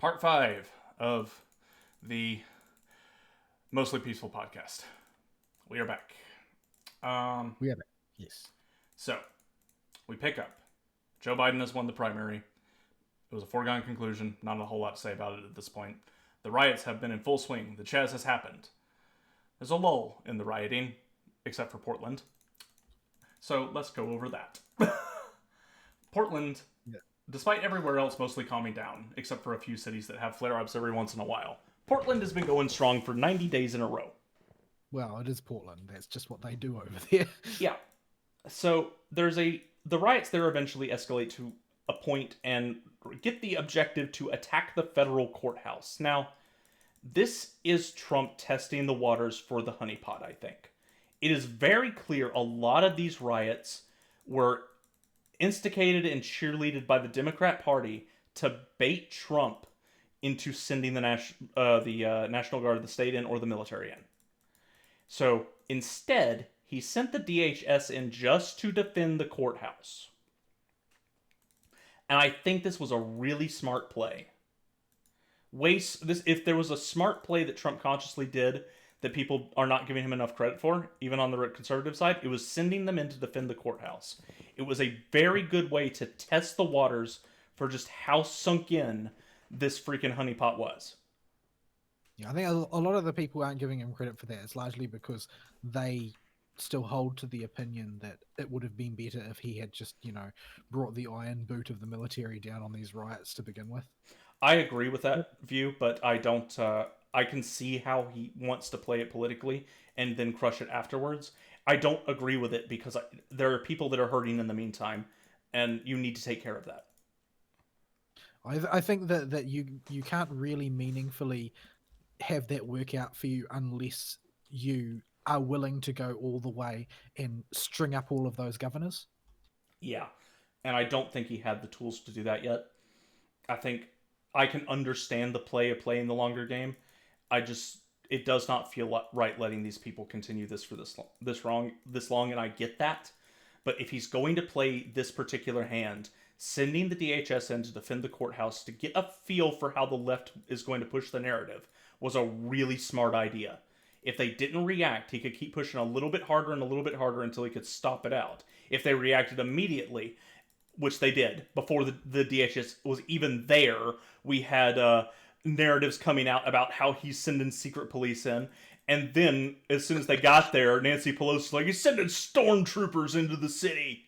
part 5 of the Mostly Peaceful podcast. We are back. We have it. Yes. So, we pick up. Joe Biden has won the primary. It was a foregone conclusion. Not a whole lot to say about it at this point. The riots have been in full swing. The Chaz has happened. There's a lull in the rioting, except for Portland. So, let's go over that. Portland, Yeah. despite everywhere else mostly calming down, except for a few cities that have flare-ups every once in a while, Portland has been going strong for 90 days in a row. Well, it is Portland. That's just what they do over there. Yeah. So the riots there eventually escalate to a point and get the objective to attack the federal courthouse. Now, this is Trump testing the waters for the honeypot, I think. It is very clear a lot of these riots were instigated and cheerleaded by the Democrat Party to bait Trump into sending the National Guard of the state in or the military in. So instead, he sent the DHS in just to defend the courthouse. And I think this was a really smart play. If there was a smart play that Trump consciously did that people are not giving him enough credit for, even on the conservative side, it was sending them in to defend the courthouse. It was a very good way to test the waters for just how sunk in this freaking honeypot was. Yeah, I think a lot of the people aren't giving him credit for that. It's largely because they still hold to the opinion that it would have been better if he had just, brought the iron boot of the military down on these riots to begin with. I agree with that view, but I don't. I can see how he wants to play it politically and then crush it afterwards. I don't agree with it because there are people that are hurting in the meantime, and you need to take care of that. I think that you can't really meaningfully have that work out for you unless you are willing to go all the way and string up all of those governors. Yeah, and I don't think he had the tools to do that yet. I think I can understand the play of playing the longer game. It does not feel right letting these people continue this for this long, and I get that. But if he's going to play this particular hand, sending the DHS in to defend the courthouse to get a feel for how the left is going to push the narrative was a really smart idea. If they didn't react, he could keep pushing a little bit harder and a little bit harder until he could stop it out. If they reacted immediately, which they did, before the DHS was even there, we had narratives coming out about how he's sending secret police in. And then, as soon as they got there, Nancy Pelosi's like, he's sending stormtroopers into the city.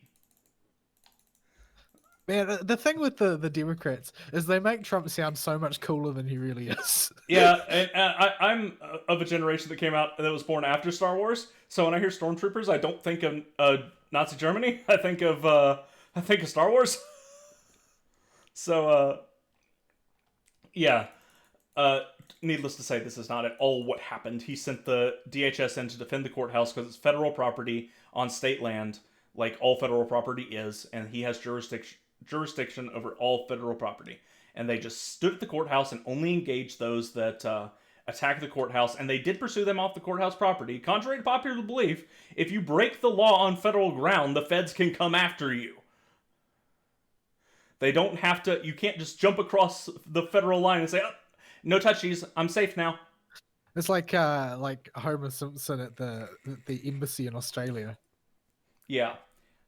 Man, the thing with the Democrats is they make Trump sound so much cooler than he really is. Yeah, and I'm of a generation that came out that was born after Star Wars. So when I hear stormtroopers, I don't think of Nazi Germany. I think of Star Wars. So yeah. Needless to say, this is not at all what happened. He sent the DHS in to defend the courthouse because it's federal property on state land, like all federal property is, and he has jurisdiction over all federal property. And they just stood at the courthouse and only engaged those that attacked the courthouse, and they did pursue them off the courthouse property. Contrary to popular belief, if you break the law on federal ground, the feds can come after you. They don't have to. You can't just jump across the federal line and say, oh, no touchies, I'm safe now. It's like Homer Simpson at the embassy in Australia. Yeah,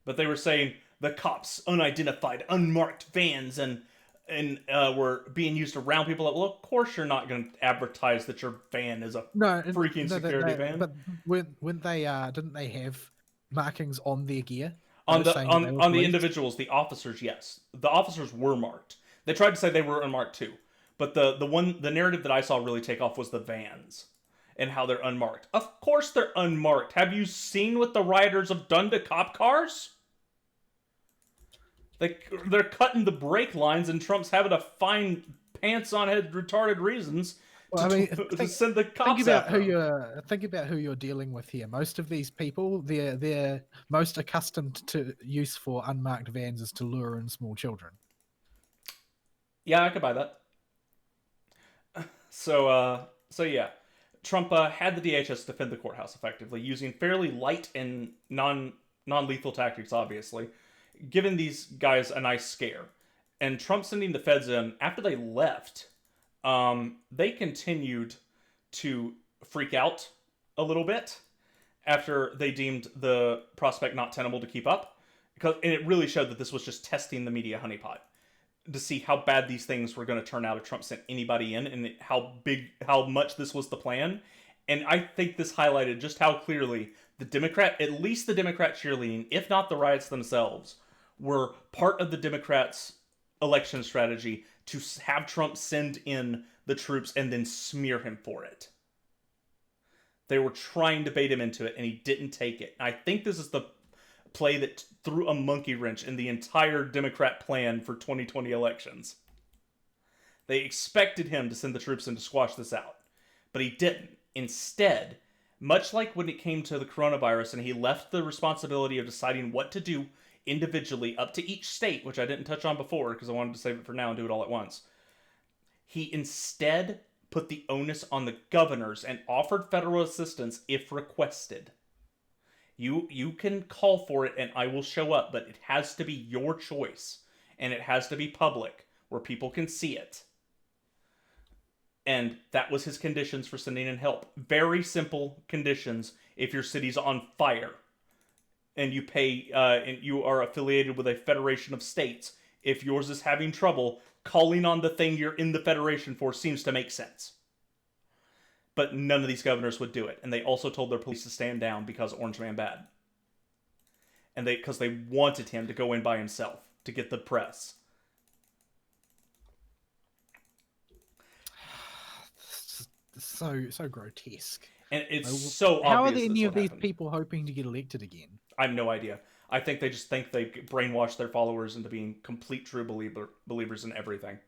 but they were saying the cops unidentified, unmarked vans and were being used to round people up. Well, of course you're not going to advertise that your van is a freaking security van. But when they didn't they have markings on their gear? On the individuals, the officers, yes. The officers were marked. They tried to say they were unmarked too. But the narrative that I saw really take off was the vans and how they're unmarked. Of course they're unmarked. Have you seen what the rioters have done to cop cars? They're cutting the brake lines, and Trump's having to find pants on head retarded reasons to send the cops after. Think about who you're dealing with here. Most of these people, their most accustomed to use for unmarked vans is to lure in small children. Yeah, I could buy that. So yeah, Trump had the DHS defend the courthouse effectively, using fairly light and non-lethal tactics, obviously, giving these guys a nice scare. And Trump sending the feds in, after they left, they continued to freak out a little bit after they deemed the prospect not tenable to keep up. And it really showed that this was just testing the media honeypot to see how bad these things were going to turn out if Trump sent anybody in, and how much this was the plan. And I think this highlighted just how clearly at least the Democrat cheerleading, if not the riots themselves, were part of the Democrats' election strategy to have Trump send in the troops and then smear him for it. They were trying to bait him into it, and he didn't take it. I think this is the play that threw a monkey wrench in the entire Democrat plan for 2020 elections. They expected him to send the troops in to squash this out, but he didn't. Instead, much like when it came to the coronavirus and he left the responsibility of deciding what to do individually up to each state, which I didn't touch on before because I wanted to save it for now and do it all at once, he instead put the onus on the governors and offered federal assistance if requested. You can call for it and I will show up, but it has to be your choice. And it has to be public, where people can see it. And that was his conditions for sending in help. Very simple conditions if your city's on fire. And you pay, and you are affiliated with a federation of states. If yours is having trouble, calling on the thing you're in the federation for seems to make sense. But none of these governors would do it. And they also told their police to stand down because Orange Man bad. And because they wanted him to go in by himself to get the press. So grotesque. And it's so obvious. How are any of these people hoping to get elected again? I have no idea. I think they just think they brainwash their followers into being complete true believers in everything.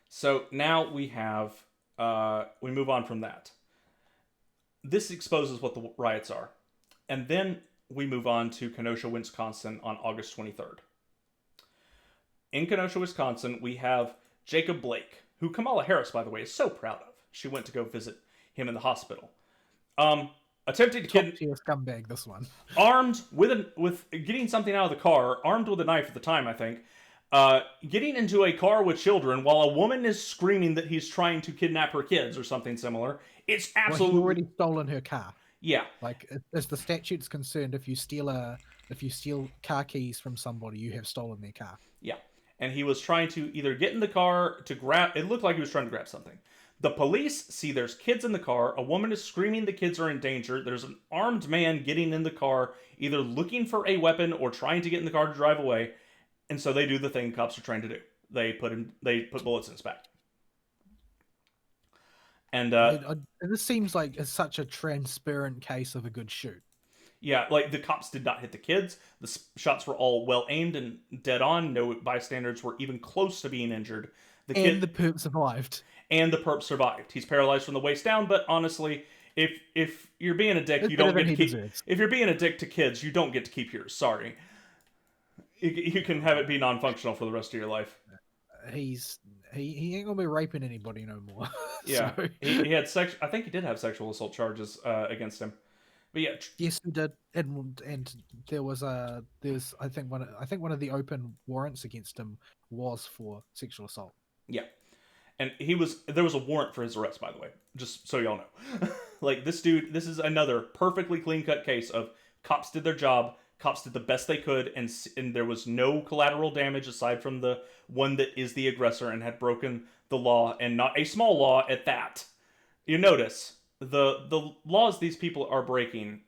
So now we have, we move on from that. This exposes what the riots are. And then we move on to Kenosha, Wisconsin on August 23rd. In Kenosha, Wisconsin, we have Jacob Blake, who Kamala Harris, by the way, is so proud of. She went to go visit him in the hospital. Attempting to kidnap a scumbag, this one. Armed with getting something out of the car, armed with a knife at the time, I think. Getting into a car with children while a woman is screaming that he's trying to kidnap her kids or something similar. It's absolutely... Well, he already stolen her car. Yeah. Like, as the statute's concerned, if you steal car keys from somebody, you have stolen their car. Yeah. And he was trying to either get in the car to grab... It looked like he was trying to grab something. The police see there's kids in the car. A woman is screaming the kids are in danger. There's an armed man getting in the car, either looking for a weapon or trying to get in the car to drive away. And so they do the thing cops are trying to do. They put bullets in his back. And this seems like it's such a transparent case of a good shoot. Yeah, like the cops did not hit the kids. The shots were all well aimed and dead on. No bystanders were even close to being injured. The perp survived. And the perp survived. He's paralyzed from the waist down, but honestly, if you're being a dick, you don't get to keep. If you're being a dick to kids, you don't get to keep yours. Sorry. You can have it be non-functional for the rest of your life. He ain't gonna be raping anybody no more. Yeah, so. he had I think he did have sexual assault charges against him. But yeah, yes, he did, and there was I think one of the open warrants against him was for sexual assault. Yeah, and there was a warrant for his arrest, by the way, just so y'all know. Like this dude, this is another perfectly clean cut case of cops did their job. Cops did the best they could, and there was no collateral damage aside from the one that is the aggressor and had broken the law, and not a small law at that. You notice the laws these people are breaking.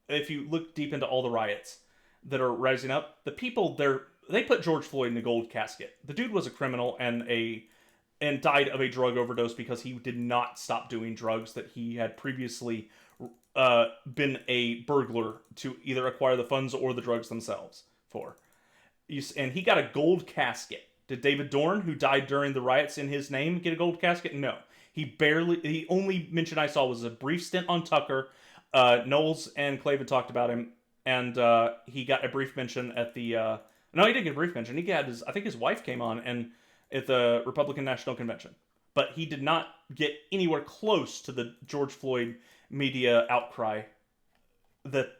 If you look deep into all the riots that are rising up, the people they put George Floyd in a gold casket. The dude was a criminal and died of a drug overdose because he did not stop doing drugs that he had previously been a burglar to either acquire the funds or the drugs themselves for. And he got a gold casket. Did David Dorn, who died during the riots in his name, get a gold casket? No. The only mention I saw was a brief stint on Tucker. Knowles and Clavin talked about him, and he got a brief mention at the... no, he didn't get a brief mention. He got I think his wife came on at the Republican National Convention. But he did not get anywhere close to the George Floyd media outcry that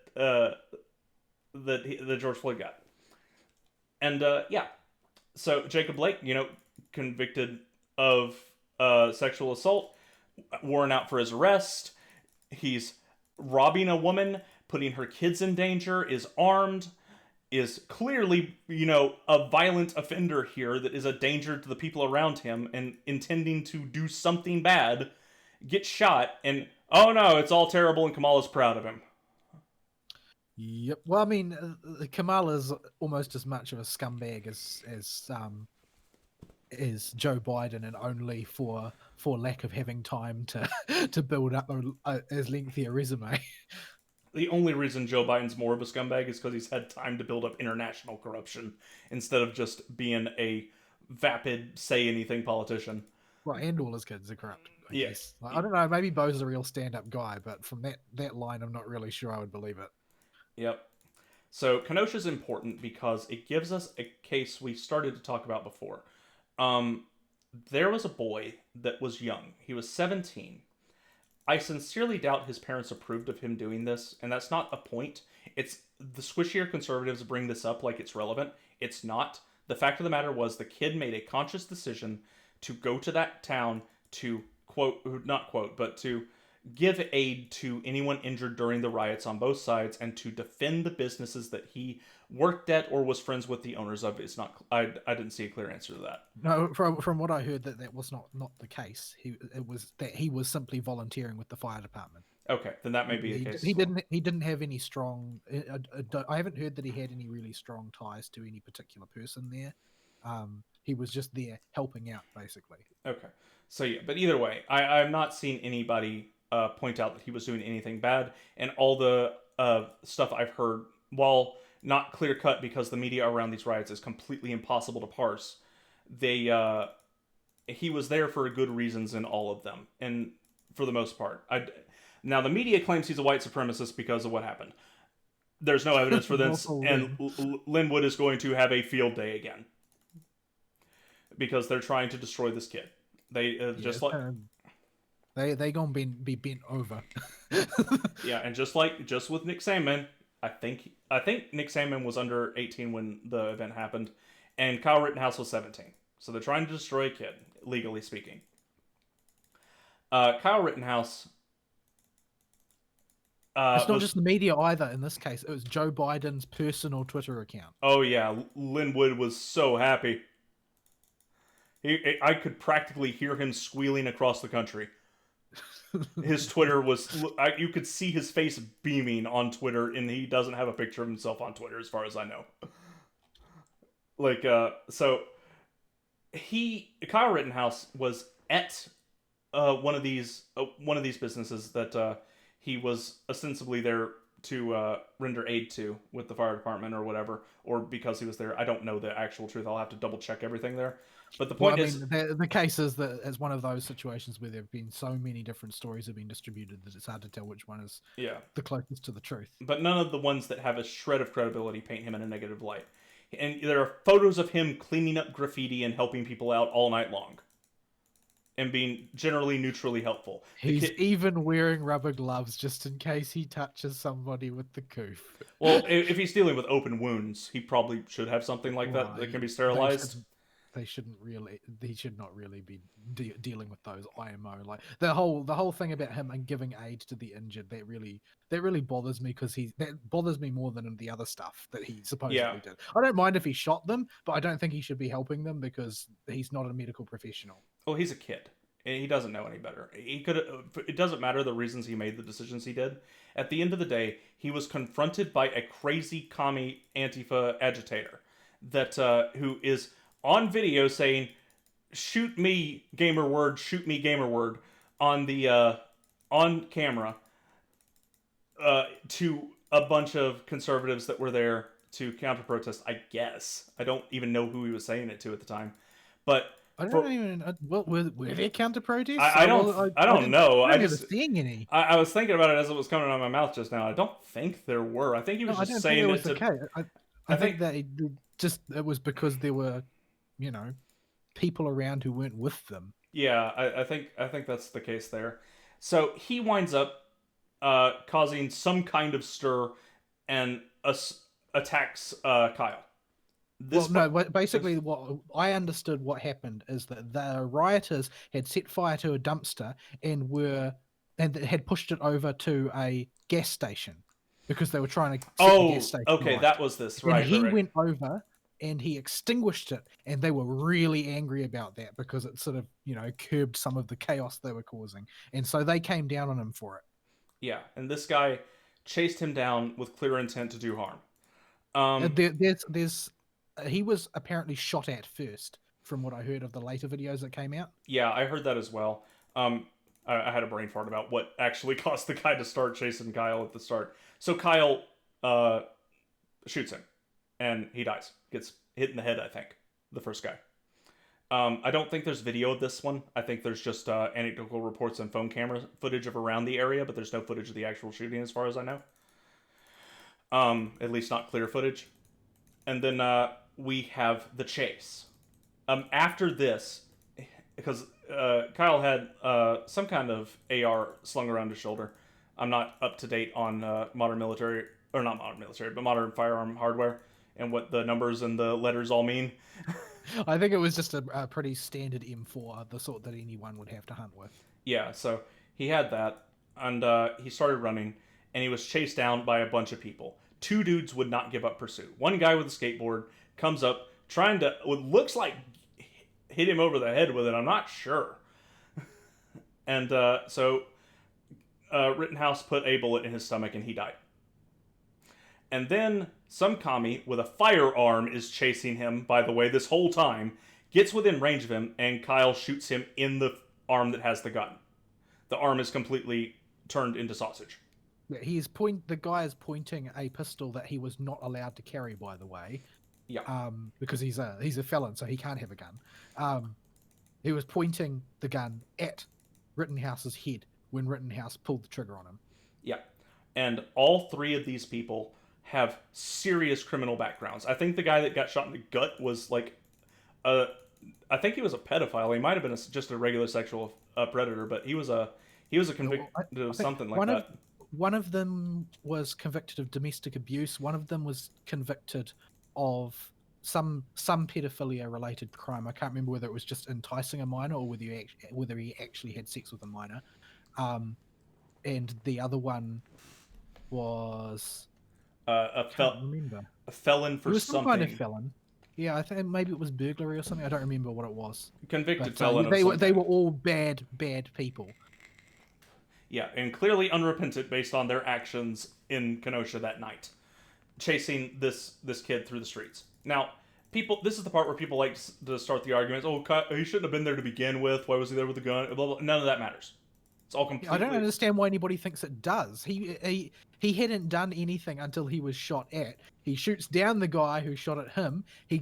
George Floyd got. And yeah, so Jacob Blake, convicted of sexual assault, warrant out for his arrest. He's robbing a woman, putting her kids in danger, is armed, is clearly, a violent offender here that is a danger to the people around him and intending to do something bad, gets shot, and oh no, it's all terrible and Kamala's proud of him. Yep. Well, I mean, Kamala's almost as much of a scumbag as Joe Biden, and only for lack of having time to to build up as lengthy a resume. The only reason Joe Biden's more of a scumbag is because he's had time to build up international corruption instead of just being a vapid, say anything politician. Well, and all his kids are corrupt. I Yeah. guess. Like, I don't know. Maybe Bo's a real stand-up guy, but from that line, I'm not really sure I would believe it. Yep. So Kenosha's important because it gives us a case we started to talk about before. There was a boy that was young. He was 17. I sincerely doubt his parents approved of him doing this, and that's not a point. It's the squishier conservatives bring this up like it's relevant. It's not. The fact of the matter was the kid made a conscious decision to go to that town to not quote, but to give aid to anyone injured during the riots on both sides and to defend the businesses that he worked at or was friends with the owners of. It's not. I didn't see a clear answer to that. No, from what I heard, that was not the case. He was simply volunteering with the fire department. Okay, then that may be the case. He didn't have any strong. I haven't heard that he had any really strong ties to any particular person there. He was just there helping out, basically. Okay, so yeah, but either way, I've not seen anybody point out that he was doing anything bad, and all the stuff I've heard, while not clear cut because the media around these riots is completely impossible to parse, he was there for good reasons in all of them, and for the most part, now the media claims he's a white supremacist because of what happened. There's no evidence for this, and Linwood is going to have a field day again because they're trying to destroy this kid. They They gonna be bent over. Yeah, and just with Nick Sandmann, I think Nick Sandmann was under 18 when the event happened, and Kyle Rittenhouse was 17. So they're trying to destroy a kid, legally speaking. Kyle Rittenhouse. It's not just the media either. In this case, it was Joe Biden's personal Twitter account. Oh yeah, Linwood was so happy. I could practically hear him squealing across the country. His Twitter was, you could see his face beaming on Twitter, and he doesn't have a picture of himself on Twitter as far as I know. So Kyle Rittenhouse was at one of these businesses that he was ostensibly there to render aid to with the fire department or whatever, or because he was there. I don't know the actual truth. I'll have to double check everything there. But the point is, the case is that it's one of those situations where there have been so many different stories have been distributed that it's hard to tell which one is the closest to the truth. But none of the ones that have a shred of credibility paint him in a negative light. And there are photos of him cleaning up graffiti and helping people out all night long. And being generally neutrally helpful. He's even wearing rubber gloves just in case he touches somebody with the coof. Well, if he's dealing with open wounds, he probably should have something like that can be sterilized. He should not really be dealing with those IMO. Like the whole thing about him and giving aid to the injured, that really bothers me, because that bothers me more than the other stuff that he supposedly did. I don't mind if he shot them, but I don't think he should be helping them because he's not a medical professional. Well, he's a kid. He doesn't know any better. It doesn't matter the reasons he made the decisions he did. At the end of the day, he was confronted by a crazy commie Antifa agitator that who is on video saying, "Shoot me, gamer word! Shoot me, gamer word!" on the on camera to a bunch of conservatives that were there to counter protest. I guess I don't even know who he was saying it to at the time, but I don't even. What were there counter protests? I don't know. I wasn't seeing any. I was thinking about it as it was coming out of my mouth just now. I don't think there were. I think he was just saying it to. I think that it was because there were, people around who weren't with them. Yeah, I think that's the case there. So he winds up causing some kind of stir and attacks Kyle. This Well, no, part. basically, what I understood what happened is that the rioters had set fire to a dumpster and had pushed it over to a gas station because they were trying to set the gas Oh, station okay, alight. that was this. And Right, right, he right. went over and he extinguished it, and they were really angry about that because it sort of, curbed some of the chaos they were causing. And so they came down on him for it. Yeah, and this guy chased him down with clear intent to do harm. Um, There's he was apparently shot at first, from what I heard of the later videos that came out. yeah, I heard that as well. I had a brain fart about what actually caused the guy to start chasing Kyle at the start. So Kyle uh, shoots him, and he dies. Gets hit in the head, I think, the first guy. I don't think there's video of this one. I think there's just anecdotal reports and phone camera footage of around the area, but there's no footage of the actual shooting as far as I know. At least not clear footage. And then we have the chase. After this, because Kyle had some kind of AR slung around his shoulder. I'm not up to date on modern military, or not modern military, but modern firearm hardware and what the numbers and the letters all mean. I think it was just a pretty standard M4, the sort that anyone would have to hunt with. Yeah, so he had that, and he started running, and he was chased down by a bunch of people. Two dudes would not give up pursuit. One guy with a skateboard comes up, trying to, what looks like, hit him over the head with it. I'm not sure. And so Rittenhouse put a bullet in his stomach, and he died. And then some commie with a firearm is chasing him, by the way, this whole time, gets within range of him, and Kyle shoots him in the arm that has the gun. The arm is completely turned into sausage. Yeah, the guy is pointing a pistol that he was not allowed to carry, by the way. Yeah. Because he's a felon, so he can't have a gun. He was pointing the gun at Rittenhouse's head when Rittenhouse pulled the trigger on him. Yeah. And all three of these people have serious criminal backgrounds. I think the guy that got shot in the gut was like I think he was a pedophile. He might have been just a regular sexual predator, but he was a convicted of something like that. One of them was convicted of domestic abuse. One of them was convicted of some pedophilia related crime. I can't remember whether it was just enticing a minor or whether he actually had sex with a minor. And the other one was can't remember. A felon for it was something. Some kind of felon. Yeah, I think maybe it was burglary or something. I don't remember what it was. Convicted But, felon. they were all bad people. Yeah, and clearly unrepentant based on their actions in Kenosha that night, chasing this kid through the streets. Now, this is the part where people like to start the arguments. Oh, he shouldn't have been there to begin with. Why was he there with the gun? Blah, blah. None of that matters. It's all completely. I don't understand why anybody thinks it does. He hadn't done anything until he was shot at. He shoots down the guy who shot at him. He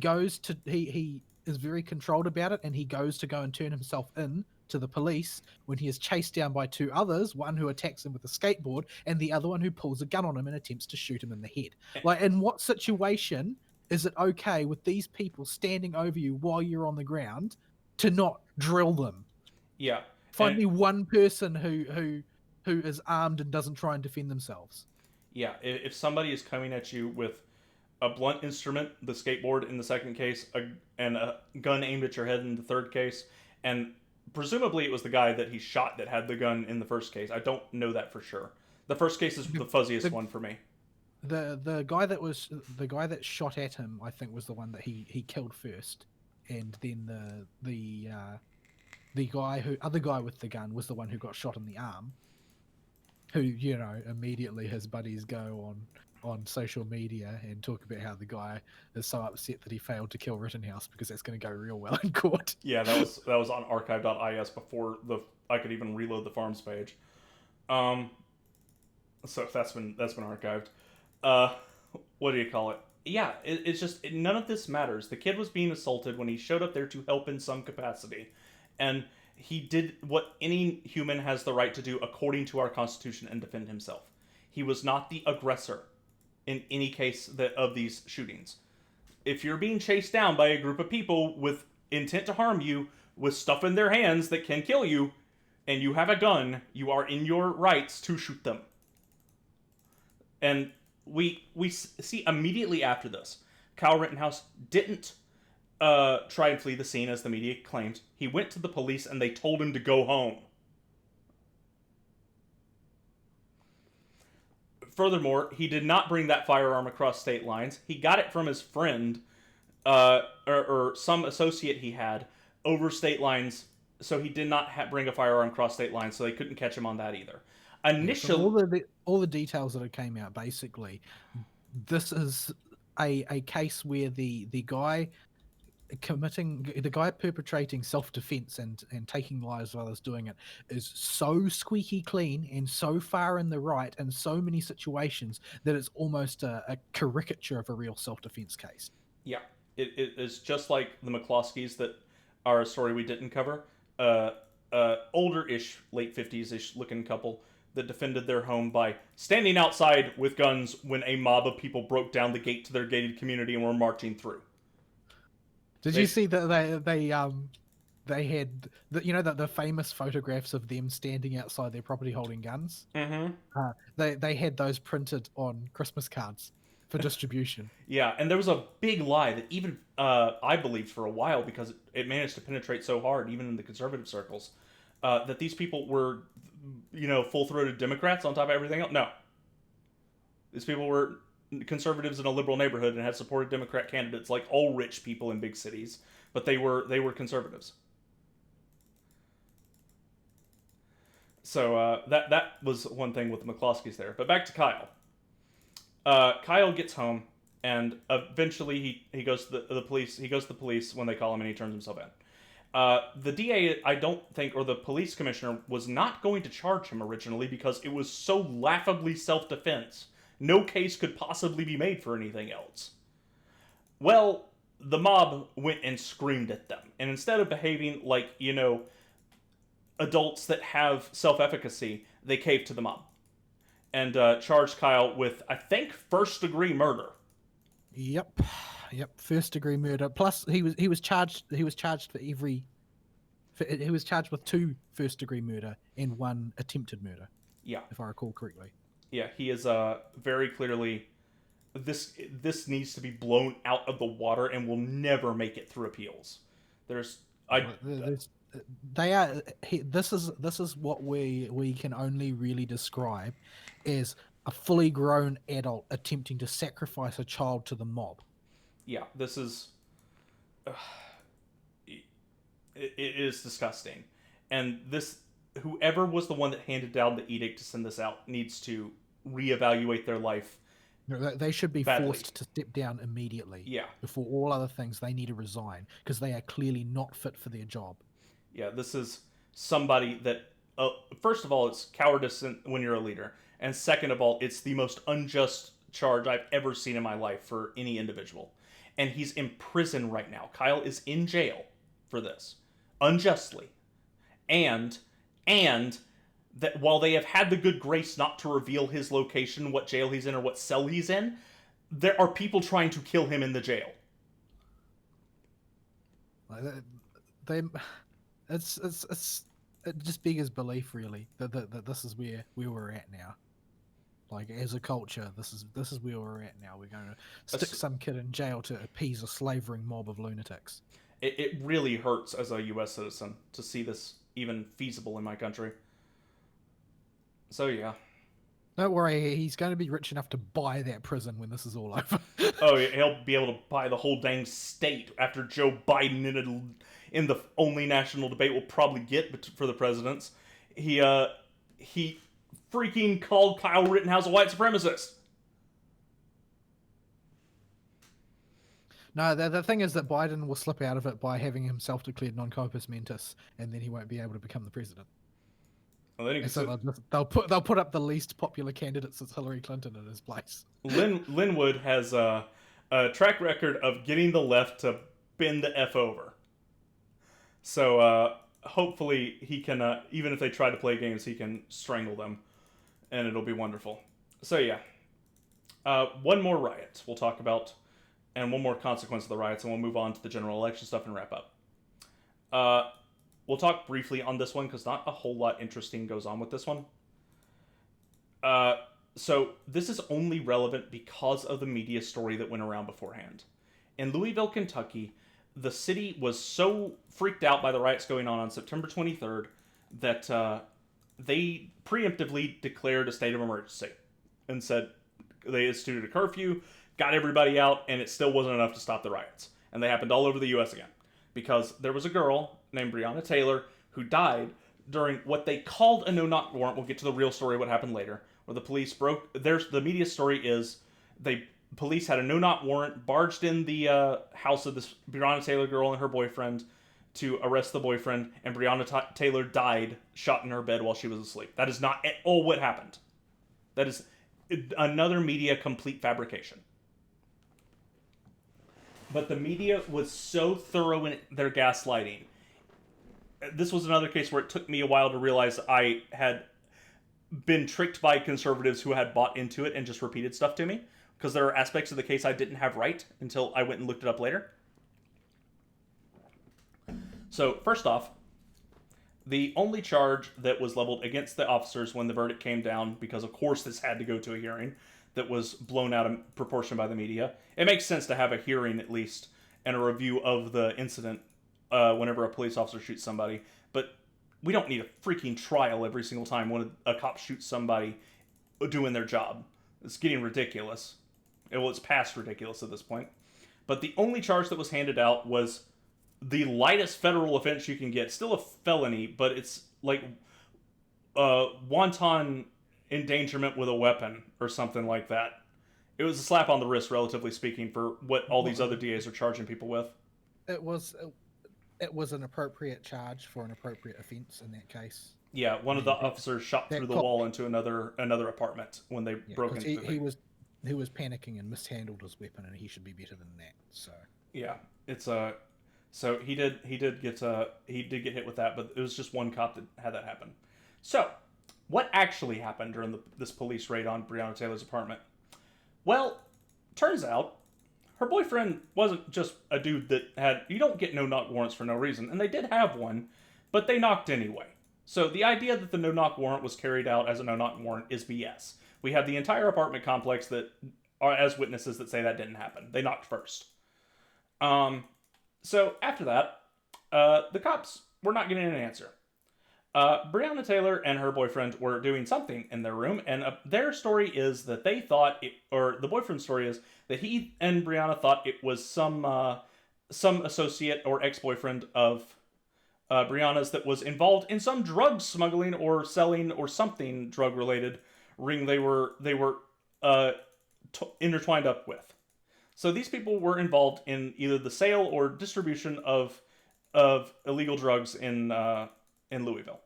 is very controlled about it, and he goes to go and turn himself in to the police when he is chased down by two others, one who attacks him with a skateboard and the other one who pulls a gun on him and attempts to shoot him in the head. Like, in what situation is it okay with these people standing over you while you're on the ground to not drill them? Yeah. Find me one person who is armed and doesn't try and defend themselves. Yeah, if somebody is coming at you with a blunt instrument, the skateboard in the second case, and a gun aimed at your head in the third case, and presumably it was the guy that he shot that had the gun in the first case. I don't know that for sure. The first case is the fuzziest one for me. The guy that shot at him, I think, was the one that he killed first, and then the other guy with the gun was the one who got shot in the arm. Who, immediately his buddies go on social media and talk about how the guy is so upset that he failed to kill Rittenhouse because that's going to go real well in court. Yeah, that was on archive.is before I could even reload the farms page. So that's been archived. What do you call it? Yeah, it's just none of this matters. The kid was being assaulted when he showed up there to help in some capacity, and he did what any human has the right to do according to our Constitution and defend himself. He was not the aggressor in any case of these shootings. If you're being chased down by a group of people with intent to harm you, with stuff in their hands that can kill you, and you have a gun, you are in your rights to shoot them. And we see immediately after this, Kyle Rittenhouse didn't try and flee the scene as the media claimed. He went to the police and they told him to go home. Furthermore, he did not bring that firearm across state lines. He got it from his friend or some associate he had over state lines, so he did not bring a firearm across state lines, so they couldn't catch him on that either. Initially, all the details that have came out, basically, this is a case where the guy perpetrating self-defense and taking lives while others doing it is so squeaky clean and so far in the right in so many situations that it's almost a caricature of a real self-defense case. Yeah, it is just like the McCloskeys that are a story we didn't cover. Older-ish, late 50s-ish looking couple that defended their home by standing outside with guns when a mob of people broke down the gate to their gated community and were marching through. Did you see that they had the famous photographs of them standing outside their property holding guns? Mm-hmm. They had those printed on Christmas cards for distribution. Yeah, and there was a big lie that even I believed for a while, because it managed to penetrate so hard, even in the conservative circles, that these people were, full-throated Democrats on top of everything else. No. These people were conservatives in a liberal neighborhood and had supported Democrat candidates like all rich people in big cities, but they were conservatives. So that was one thing with the McCloskeys there. But back to Kyle. Kyle gets home, and eventually he goes to the police. He goes to the police when they call him, and he turns himself in. The DA, I don't think, or the police commissioner, was not going to charge him originally because it was so laughably self-defense. No case could possibly be made for anything else. Well, the mob went and screamed at them, and instead of behaving like, adults that have self-efficacy, they caved to the mob and charged Kyle with, I think, first-degree murder. Yep, first-degree murder. Plus, he was charged with 2 first-degree murder and 1 attempted murder. Yeah, if I recall correctly. Yeah, he is very clearly. This needs to be blown out of the water and will never make it through appeals. This is what we can only really describe as a fully grown adult attempting to sacrifice a child to the mob. Yeah, this is. It is disgusting, and whoever was the one that handed down the edict to send this out needs to reevaluate their life. They should be badly. Forced to step down immediately. Yeah. Before all other things, they need to resign because they are clearly not fit for their job. Yeah, this is somebody that, first of all, it's cowardice when you're a leader, and second of all, it's the most unjust charge I've ever seen in my life for any individual. And he's in prison right now. Kyle is in jail for this, unjustly. And that while they have had the good grace not to reveal his location, what jail he's in or what cell he's in, there are people trying to kill him in the jail. It just beggars belief, really, that this is where we're at now. Like, as a culture, this is where we're at now. We're going to stick some kid in jail to appease a slavering mob of lunatics. It really hurts as a U.S. citizen to see this even feasible in my country. So, yeah. Don't worry, he's going to be rich enough to buy that prison when this is all over. Oh, yeah, he'll be able to buy the whole dang state after Joe Biden in the only national debate we'll probably get for the presidents. He freaking called Kyle Rittenhouse a white supremacist. No, the thing is that Biden will slip out of it by having himself declared non-compos mentis, and then he won't be able to become the president. Well, then so they'll put up the least popular candidate since Hillary Clinton in his place. Linwood has a track record of getting the left to bend the F over. So hopefully he can, even if they try to play games, he can strangle them, and it'll be wonderful. So yeah, one more riot we'll talk about, and one more consequence of the riots, and we'll move on to the general election stuff and wrap up. We'll talk briefly on this one because not a whole lot interesting goes on with this one. So this is only relevant because of the media story that went around beforehand. In Louisville, Kentucky, the city was so freaked out by the riots going on September 23rd that they preemptively declared a state of emergency and said they instituted a curfew, got everybody out, and it still wasn't enough to stop the riots. And they happened all over the U.S. again. Because there was a girl named Breonna Taylor who died during what they called a no-knock warrant. We'll get to the real story, what happened later, where the police broke. The media story is police had a no-knock warrant, barged in the house of this Breonna Taylor girl and her boyfriend to arrest the boyfriend, and Breonna Taylor died shot in her bed while she was asleep. That is not at all what happened. That is another media complete fabrication. But the media was so thorough in their gaslighting. This was another case where it took me a while to realize I had been tricked by conservatives who had bought into it and just repeated stuff to me. Because there are aspects of the case I didn't have right until I went and looked it up later. So, first off, the only charge that was leveled against the officers when the verdict came down, because of course this had to go to a hearing, that was blown out of proportion by the media. It makes sense to have a hearing, at least, and a review of the incident whenever a police officer shoots somebody. But we don't need a freaking trial every single time when a cop shoots somebody doing their job. It's getting ridiculous. Well, it's past ridiculous at this point. But the only charge that was handed out was the lightest federal offense you can get. Still a felony, but it's like wanton endangerment with a weapon or something like that. It was a slap on the wrist, relatively speaking, for what all these other DAs are charging people with. It was an appropriate charge for an appropriate offence in that case. Yeah, one of the officers shot through the wall into another apartment when they broke into he was panicking and mishandled his weapon, and he should be better than that. So yeah, it's so he did get hit with that, but it was just one cop that had that happen. So what actually happened during this police raid on Breonna Taylor's apartment? Well, turns out her boyfriend wasn't just a dude that had... You don't get no-knock warrants for no reason, and they did have one, but they knocked anyway. So the idea that the no-knock warrant was carried out as a no-knock warrant is BS. We have the entire apartment complex that are as witnesses that say that didn't happen. They knocked first. So after that, the cops were not getting an answer. Breonna Taylor and her boyfriend were doing something in their room, and their story is that they thought, the boyfriend's story is that he and Breonna thought it was some associate or ex-boyfriend of Breonna's that was involved in some drug smuggling or selling or something drug-related ring they were intertwined up with. So these people were involved in either the sale or distribution of illegal drugs in Louisville.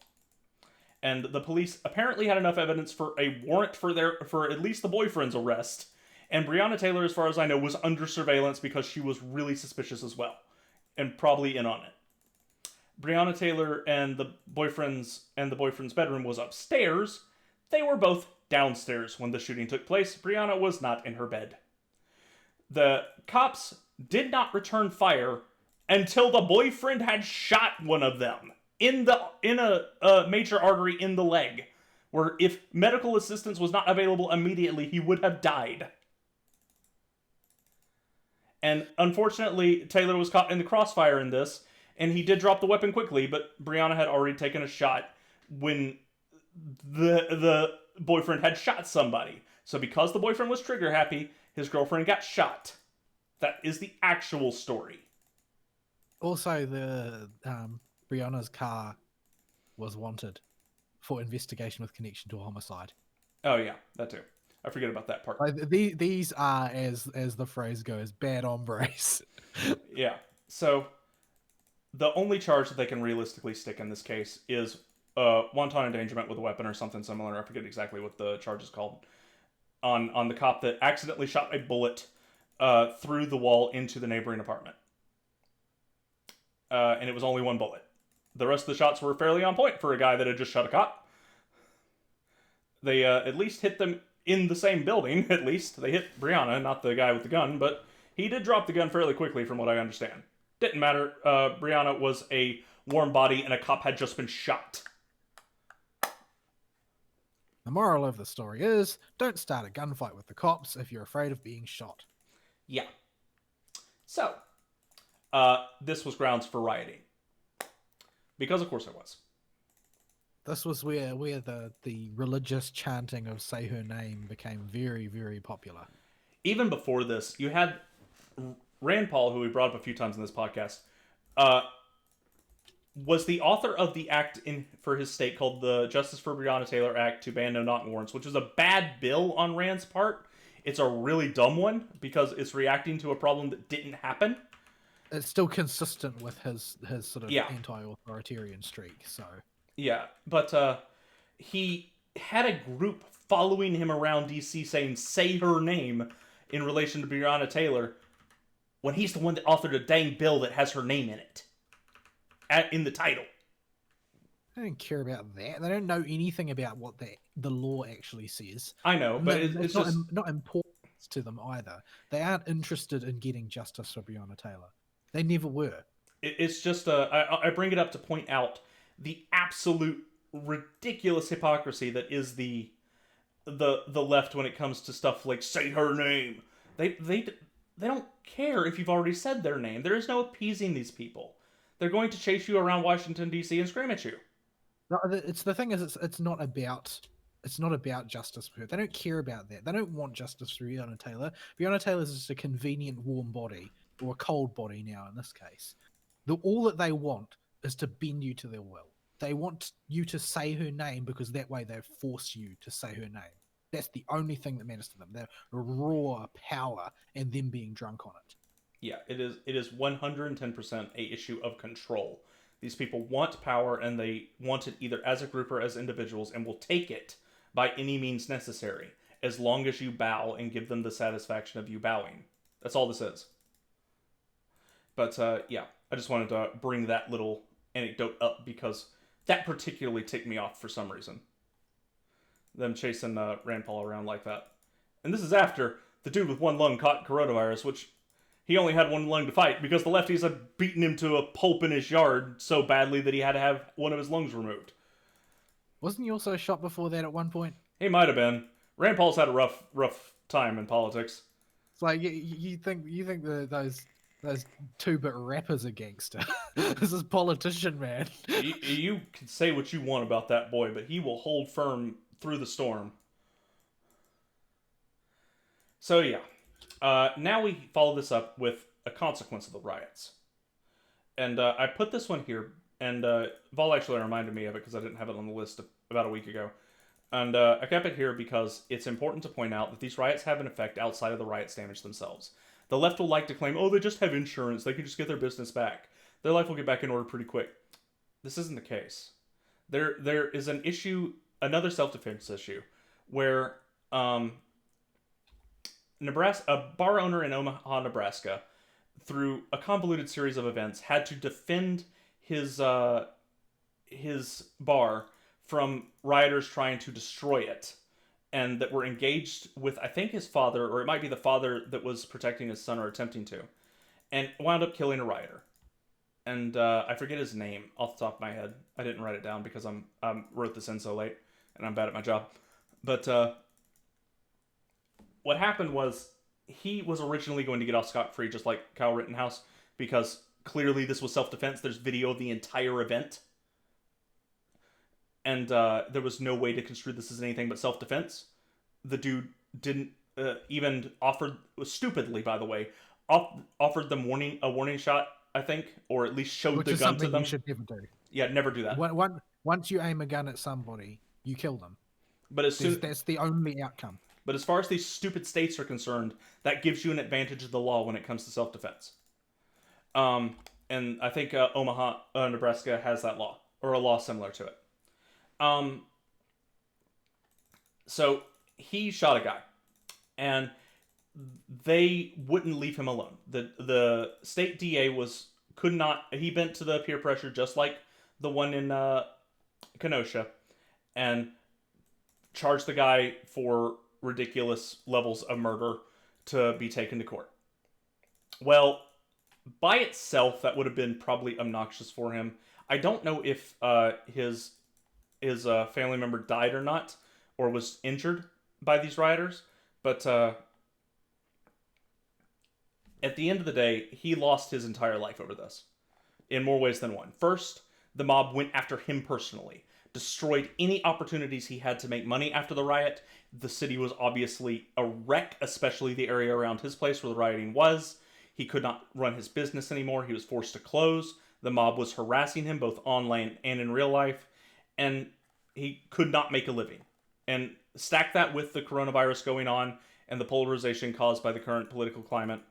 And the police apparently had enough evidence for a warrant for at least the boyfriend's arrest. And Breonna Taylor, as far as I know, was under surveillance because she was really suspicious as well, and probably in on it. Breonna Taylor and the boyfriend's bedroom was upstairs. They were both downstairs when the shooting took place. Breonna was not in her bed. The cops did not return fire until the boyfriend had shot one of them in a major artery in the leg, where if medical assistance was not available immediately, he would have died. And unfortunately, Taylor was caught in the crossfire in this, and he did drop the weapon quickly, but Breonna had already taken a shot when the boyfriend had shot somebody. So because the boyfriend was trigger happy, his girlfriend got shot. That is the actual story. Also, the Breonna's car was wanted for investigation with connection to a homicide. Oh yeah, that too. I forget about that part. Like, these are, as the phrase goes, bad hombres. Yeah. So the only charge that they can realistically stick in this case is wanton endangerment with a weapon or something similar. I forget exactly what the charge is called. On the cop that accidentally shot a bullet through the wall into the neighboring apartment. And it was only one bullet. The rest of the shots were fairly on point for a guy that had just shot a cop. They at least hit them in the same building, at least. They hit Breonna, not the guy with the gun, but he did drop the gun fairly quickly from what I understand. Didn't matter. Breonna was a warm body and a cop had just been shot. The moral of the story is, don't start a gunfight with the cops if you're afraid of being shot. Yeah. So, this was grounds for rioting. Because of course it was. This was where the religious chanting of "Say Her Name" became very, very popular. Even before this, you had Rand Paul, who we brought up a few times in this podcast, uh, was the author of the act for his state called the Justice for Breonna Taylor Act to ban no-knock warrants, which is a bad bill on Rand's part. It's a really dumb one because it's reacting to a problem that didn't happen. It's still consistent with his sort of Yeah. anti-authoritarian streak. So Yeah, but he had a group following him around DC saying "say her name" in relation to Breonna Taylor, when he's the one that authored a dang bill that has her name in it, in the title. they don't care about that. They don't know anything about what the law actually says. I know, but it's not, just not important to them either. They aren't interested in getting justice for Breonna Taylor. They never were. it's just I bring it up to point out the absolute ridiculous hypocrisy that is the left when it comes to stuff like "say her name." They don't care if you've already said their name. There is no appeasing these people. They're going to chase you around Washington D.C. and scream at you. No, it's the thing is it's not about justice for her. They don't care about that. They don't want justice for Breonna Taylor. Breonna Taylor is just a convenient warm body, or a cold body now in this case. All that they want is to bend you to their will. They want you to say her name because that way they force you to say her name. That's the only thing that matters to them. Their raw power and them being drunk on it. Yeah, it is 110% a issue of control. These people want power, and they want it either as a group or as individuals, and will take it by any means necessary, as long as you bow and give them the satisfaction of you bowing. That's all this is. But yeah, I just wanted to bring that little anecdote up because that particularly ticked me off for some reason. Them chasing Rand Paul around like that. And this is after the dude with one lung caught coronavirus, which he only had one lung to fight because the lefties had beaten him to a pulp in his yard so badly that he had to have one of his lungs removed. Wasn't he also shot before that at one point? He might have been. Rand Paul's had a rough time in politics. It's like you think those two-bit rappers are gangster. This is politician, man. You can say what you want about that boy, but he will hold firm through the storm. So yeah, now we follow this up with a consequence of the riots. And I put this one here, and Vol actually reminded me of it because I didn't have it on the list about a week ago. And I kept it here because it's important to point out that these riots have an effect outside of the riots damage themselves. The left will like to claim, oh, they just have insurance, they can just get their business back. Their life will get back in order pretty quick. This isn't the case. There is an issue, another self-defense issue, where Nebraska, a bar owner in Omaha, Nebraska, through a convoluted series of events, had to defend his bar from rioters trying to destroy it, and that were engaged with, I think, his father, or it might be the father that was protecting his son or attempting to, and wound up killing a rioter. And I forget his name off the top of my head. I didn't write it down because I wrote this in so late, and I'm bad at my job. But what happened was he was originally going to get off scot-free, just like Kyle Rittenhouse, because clearly this was self-defense. There's video of the entire event. And there was no way to construe this as anything but self-defense. The dude didn't even offer, stupidly by the way, offered them a warning shot, I think, or at least showed the gun to them. You should never do. Yeah, never do that. Once you aim a gun at somebody, you kill them. But that's the only outcome. But as far as these stupid states are concerned, that gives you an advantage of the law when it comes to self-defense. And I think Omaha, Nebraska has that law, or a law similar to it. So he shot a guy, and they wouldn't leave him alone. The state DA could not. He bent to the peer pressure, just like the one in Kenosha, and charged the guy for ridiculous levels of murder to be taken to court. Well, by itself, that would have been probably obnoxious for him. I don't know if his family member died or not, or was injured by these rioters, but At the end of the day, he lost his entire life over this, in more ways than one. First, the mob went after him personally, destroyed any opportunities he had to make money after the riot. The city was obviously a wreck, especially the area around his place where the rioting was. He could not run his business anymore. He was forced to close. The mob was harassing him both online and in real life, and he could not make a living. And stack that with the coronavirus going on and the polarization caused by the current political climate.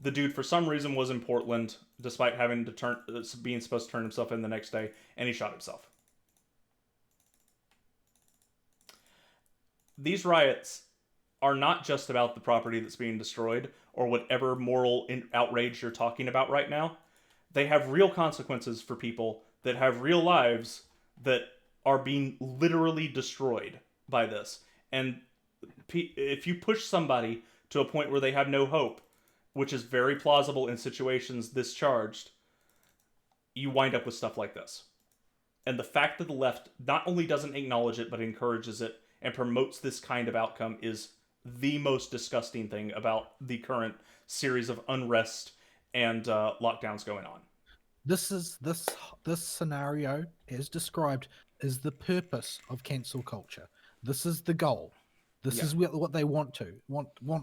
The dude, for some reason, was in Portland, despite having to being supposed to turn himself in the next day, and he shot himself. These riots are not just about the property that's being destroyed or whatever moral outrage you're talking about right now. They have real consequences for people that have real lives that are being literally destroyed by this. And if you push somebody to a point where they have no hope, which is very plausible in situations this charged, you wind up with stuff like this. And the fact that the left not only doesn't acknowledge it, but encourages it and promotes this kind of outcome is the most disgusting thing about the current series of unrest and lockdowns going on. This scenario, as described, is the purpose of cancel culture. This is the goal. This is what they want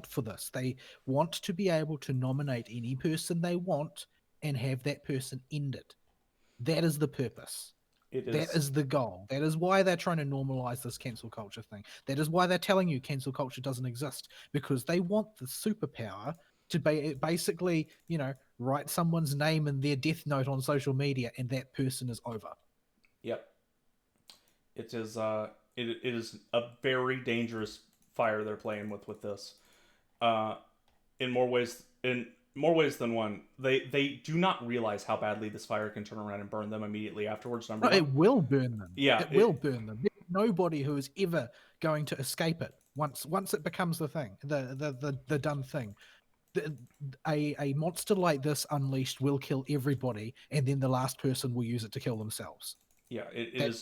for this. They want to be able to nominate any person they want and have that person ended. That is the purpose. That is the goal. That is why they're trying to normalize this cancel culture thing. That is why they're telling you cancel culture doesn't exist, because they want the superpower to basically, write someone's name in their death note on social media and that person is over. Yep. It is it is a very dangerous fire they're playing with this. In more ways than one. They do not realize how badly this fire can turn around and burn them immediately afterwards. Number one. It will burn them. Yeah, it will burn them. There's nobody who is ever going to escape it once it becomes the thing, the done thing. A monster like this unleashed will kill everybody, and then the last person will use it to kill themselves. Yeah, it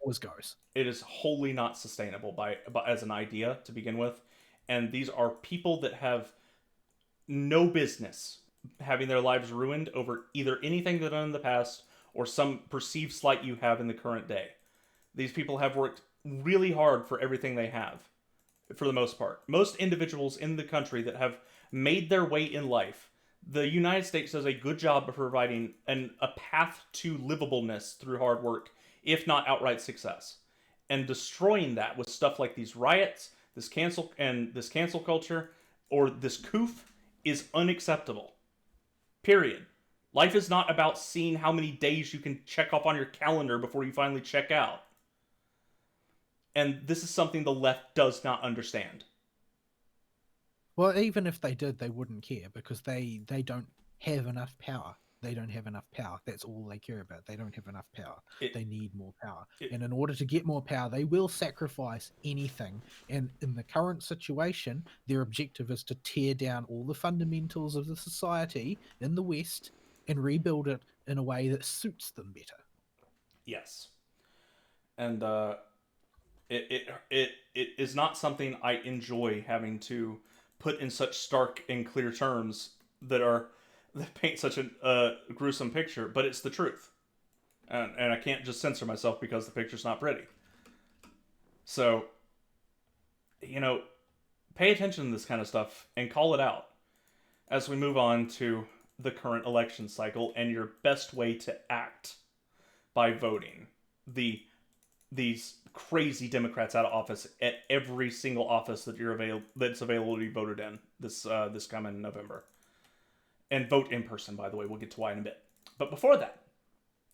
always goes. It is wholly not sustainable by as an idea to begin with, and these are people that have no business having their lives ruined over either anything they've done in the past or some perceived slight you have in the current day. These people have worked really hard for everything they have, for the most part. Most individuals in the country that have made their way in life, the United States does a good job of providing a path to livableness through hard work, if not outright success. And destroying that with stuff like these riots, this cancel culture, or this coof is unacceptable. Period. Life is not about seeing how many days you can check off on your calendar before you finally check out. And this is something the left does not understand. Well, even if they did, they wouldn't care, because they don't have enough power. They don't have enough power. That's all they care about. They don't have enough power. They need more power. And in order to get more power, they will sacrifice anything. And in the current situation, their objective is to tear down all the fundamentals of the society in the West and rebuild it in a way that suits them better. Yes. And it is not something I enjoy having to put in such stark and clear terms that paint such a gruesome picture, but it's the truth. And I can't just censor myself because the picture's not pretty. So, pay attention to this kind of stuff and call it out as we move on to the current election cycle and your best way to act by voting. These crazy Democrats out of office at every single office that's available to be voted in this coming November. And vote in person, by the way. We'll get to why in a bit. But before that,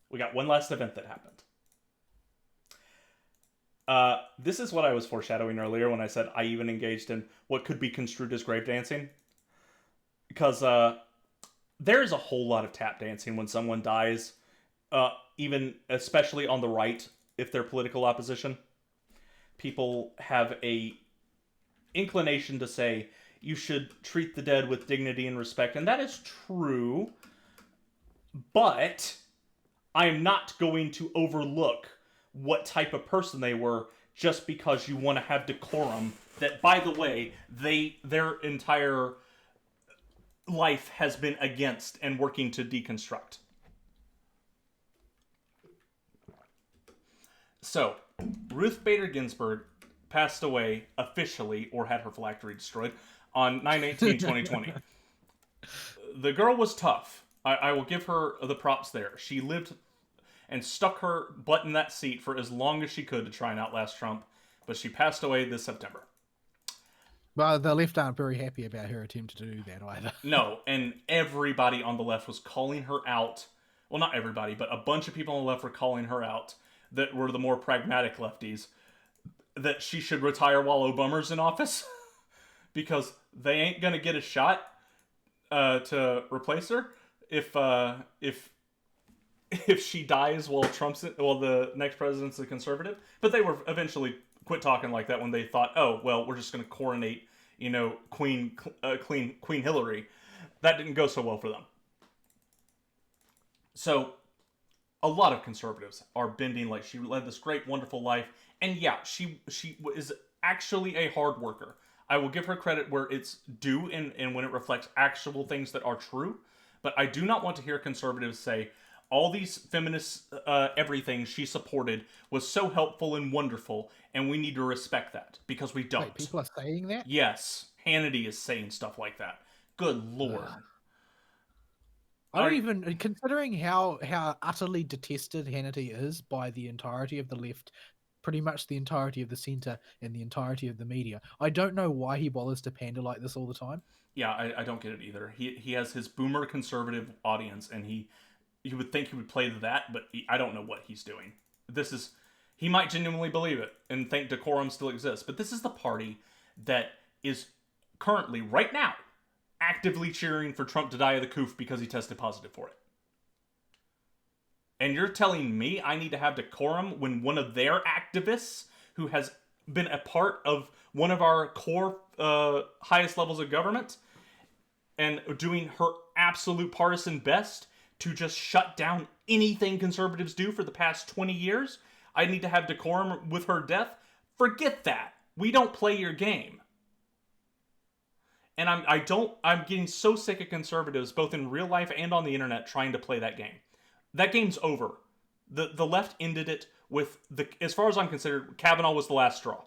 we got one last event that happened. This is what I was foreshadowing earlier when I said I even engaged in what could be construed as grave dancing. Because there's a whole lot of tap dancing when someone dies, even especially on the right, if they're political opposition. People have a inclination to say, you should treat the dead with dignity and respect, and that is true, but I am not going to overlook what type of person they were just because you want to have decorum. That, by the way, their entire life has been against and working to deconstruct. So, Ruth Bader Ginsburg passed away officially, or had her phylactery destroyed, on 9/18/2020. The girl was tough. I will give her the props there. She lived and stuck her butt in that seat for as long as she could to try and outlast Trump, but she passed away this September. Well, the left aren't very happy about her attempt to do that either. No, and everybody on the left was calling her out. Well, not everybody, but a bunch of people on the left were calling her out that were the more pragmatic lefties, that she should retire while Obama's in office because they ain't gonna get a shot to replace her if she dies while the next president's a conservative. But they were eventually quit talking like that when they thought, oh well, we're just gonna coronate, Queen Hillary. That didn't go so well for them. So a lot of conservatives are bending like she led this great, wonderful life, and yeah, she is actually a hard worker. I will give her credit where it's due and when it reflects actual things that are true, but I do not want to hear conservatives say all these feminist everything she supported was so helpful and wonderful, and we need to respect that, because we don't. Wait, people are saying that? Yes, Hannity is saying stuff like that. Good lord. I don't even, considering how utterly detested Hannity is by the entirety of the left, pretty much the entirety of the center, and the entirety of the media, I don't know why he bothers to pander like this all the time. Yeah, I don't get it either. He has his boomer conservative audience, and you would think he would play that, but I don't know what he's doing. He might genuinely believe it and think decorum still exists, but this is the party that is currently, right now, actively cheering for Trump to die of the coof because he tested positive for it. And you're telling me I need to have decorum when one of their activists, who has been a part of one of our core highest levels of government and doing her absolute partisan best to just shut down anything conservatives do for the past 20 years, I need to have decorum with her death? Forget that. We don't play your game. And I'm getting so sick of conservatives, both in real life and on the internet, trying to play that game. That game's over. The left ended it with as far as I'm considered, Kavanaugh was the last straw.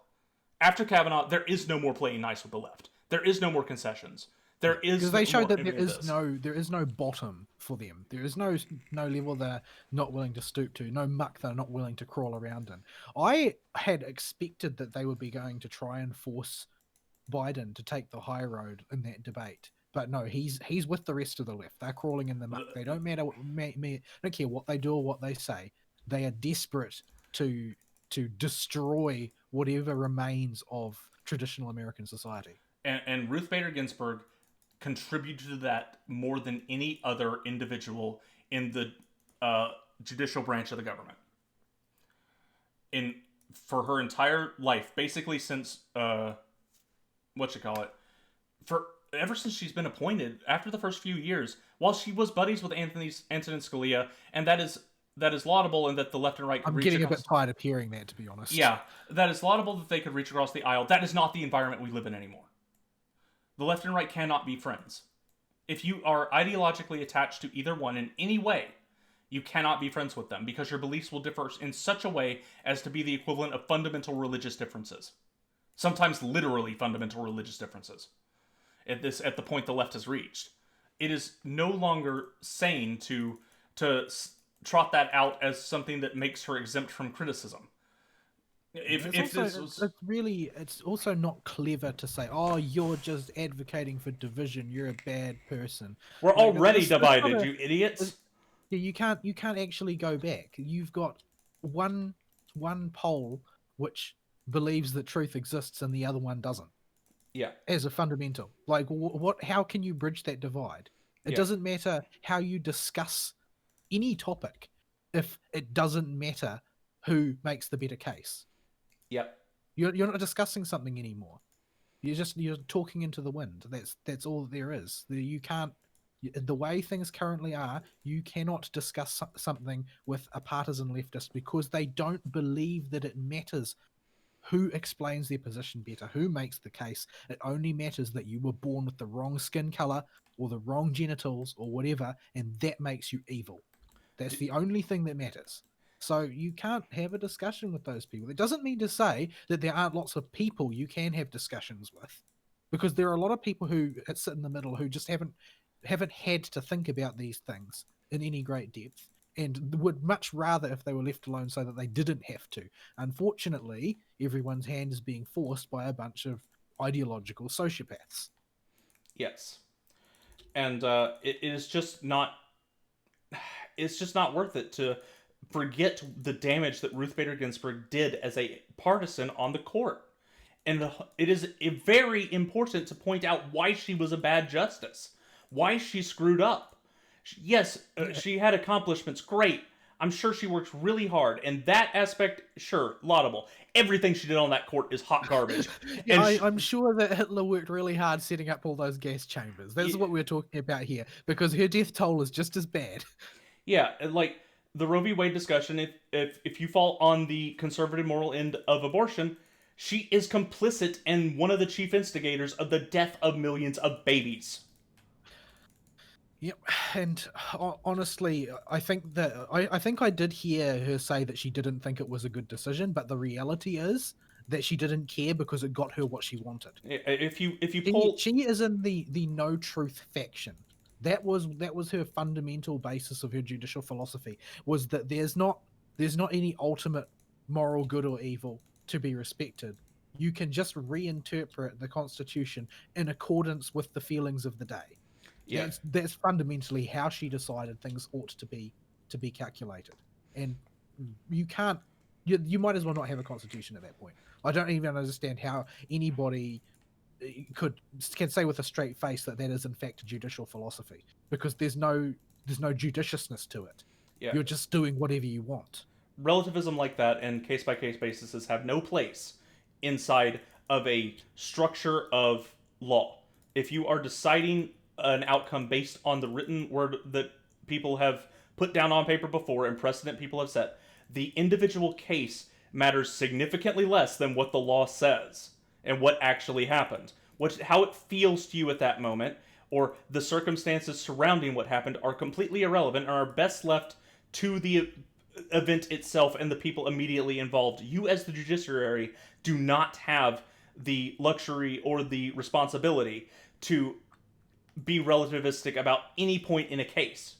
After Kavanaugh, there is no more playing nice with the left. There is no more concessions. There is, because they showed that there is no bottom for them. There is no level they're not willing to stoop to, no muck they're not willing to crawl around in. I had expected that they would be going to try and force Biden to take the high road in that debate, but no, he's with the rest of the left. They're crawling in the muck. They don't matter. Don't care what they do or what they say. They are desperate to destroy whatever remains of traditional American society. And Ruth Bader Ginsburg contributed to that more than any other individual in the judicial branch of the government. For her entire life, basically since ever since she's been appointed, after the first few years, while she was buddies with Antonin Scalia, and that is laudable, and that the left and right could I'm getting a bit tired of hearing that, to be honest. Yeah, that is laudable that they could reach across the aisle. That is not the environment we live in anymore. The left and right cannot be friends. If you are ideologically attached to either one in any way, you cannot be friends with them, because your beliefs will differ in such a way as to be the equivalent of fundamental religious differences. Sometimes literally fundamental religious differences. At the point the left has reached, it is no longer sane to trot that out as something that makes her exempt from criticism. It's also not clever to say, "Oh, you're just advocating for division. You're a bad person." We're already divided, you idiots. You can't actually go back. You've got one pole which believes that truth exists and the other one doesn't. Yeah. As a fundamental, like how can you bridge that divide? It doesn't matter how you discuss any topic if it doesn't matter who makes the better case. Yep. You're not discussing something anymore. You're talking into the wind. That's all there is. You can't. The way things currently are, you cannot discuss something with a partisan leftist because they don't believe that it matters who explains their position better, who makes the case. It only matters that you were born with the wrong skin color, or the wrong genitals or whatever, and that makes you evil. That's the only thing that matters. So you can't have a discussion with those people. It doesn't mean to say that there aren't lots of people you can have discussions with, because there are a lot of people who sit in the middle who just haven't had to think about these things in any great depth, and would much rather if they were left alone so that they didn't have to. Unfortunately, everyone's hand is being forced by a bunch of ideological sociopaths. Yes, and it is just not. It's just not worth it to forget the damage that Ruth Bader Ginsburg did as a partisan on the court. And it is very important to point out why she was a bad justice, why she screwed up. Yes, she had accomplishments, great. I'm sure she worked really hard, and that aspect, sure, laudable. Everything she did on that court is hot garbage. Yeah, And I'm sure that Hitler worked really hard setting up all those gas chambers. That's what we're talking about here, because her death toll is just as bad. yeah, like the Roe v. Wade discussion, if you fall on the conservative moral end of abortion, she is complicit and one of the chief instigators of the death of millions of babies. Yep, and honestly, I think that I think I did hear her say that she didn't think it was a good decision, but the reality is that she didn't care because it got her what she wanted. If you She pull, she is in the no truth faction. That was her fundamental basis of her judicial philosophy, was that there's not any ultimate moral good or evil to be respected. You can just reinterpret the Constitution in accordance with the feelings of the day. yeah, That's fundamentally how she decided things ought to be calculated. And you can't you might as well not have a constitution at that point. I don't even understand how anybody can say with a straight face that that is in fact judicial philosophy, because there's no judiciousness to it. yeah, You're just doing whatever you want. relativism like that and case by case basis have no place inside of a structure of law. If you are deciding an outcome based on the written word that people have put down on paper before and precedent people have set, the individual case matters significantly less than what the law says and what actually happened. How it feels to you at that moment, or the circumstances surrounding what happened, are completely irrelevant and are best left to the event itself and the people immediately involved. You, as the judiciary, do not have the luxury or the responsibility to be relativistic about any point in a case.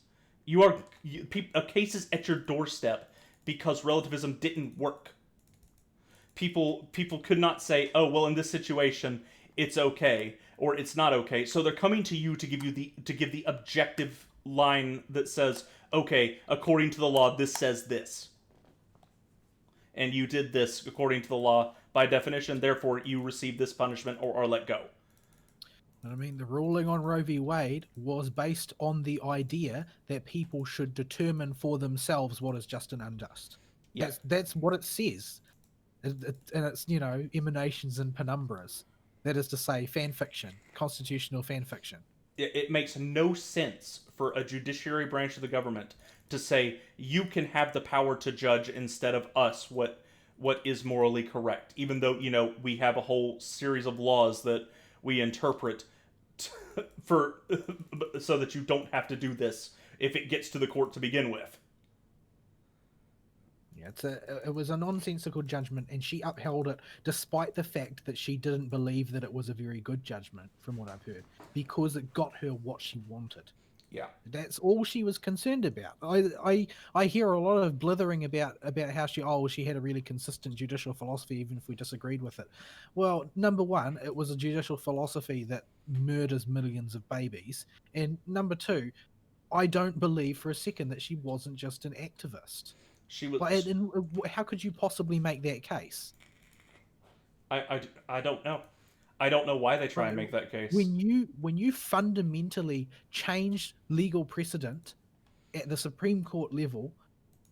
A case is at your doorstep because relativism didn't work. People could not say, "Oh, well, in this situation, it's okay," or "It's not okay." So they're coming to you to give the objective line that says, "Okay, according to the law, this says this, and you did this according to the law by definition. Therefore, you receive this punishment or are let go." I mean, the ruling on Roe v. Wade was based on the idea that people should determine for themselves what is just and unjust. Yeah, That's what it says, and it's emanations and penumbras. That is to say, fan fiction, constitutional fan fiction. it makes no sense for a judiciary branch of the government to say you can have the power to judge instead of us what is morally correct, even though we have a whole series of laws that we interpret for so that you don't have to do this if it gets to the court to begin with. Yeah, it was a nonsensical judgment, and she upheld it despite the fact that she didn't believe that it was a very good judgment, from what I've heard, because it got her what she wanted. Yeah, That's all she was concerned about. I hear a lot of blithering about how she had a really consistent judicial philosophy, even if we disagreed with it. Well, number one, it was a judicial philosophy that murders millions of babies, and number two, I don't believe for a second that she wasn't just an activist. she Like, was. and how could you possibly make that case? I don't know. I don't know why they try Like, and make that case. when you fundamentally change legal precedent at the Supreme Court level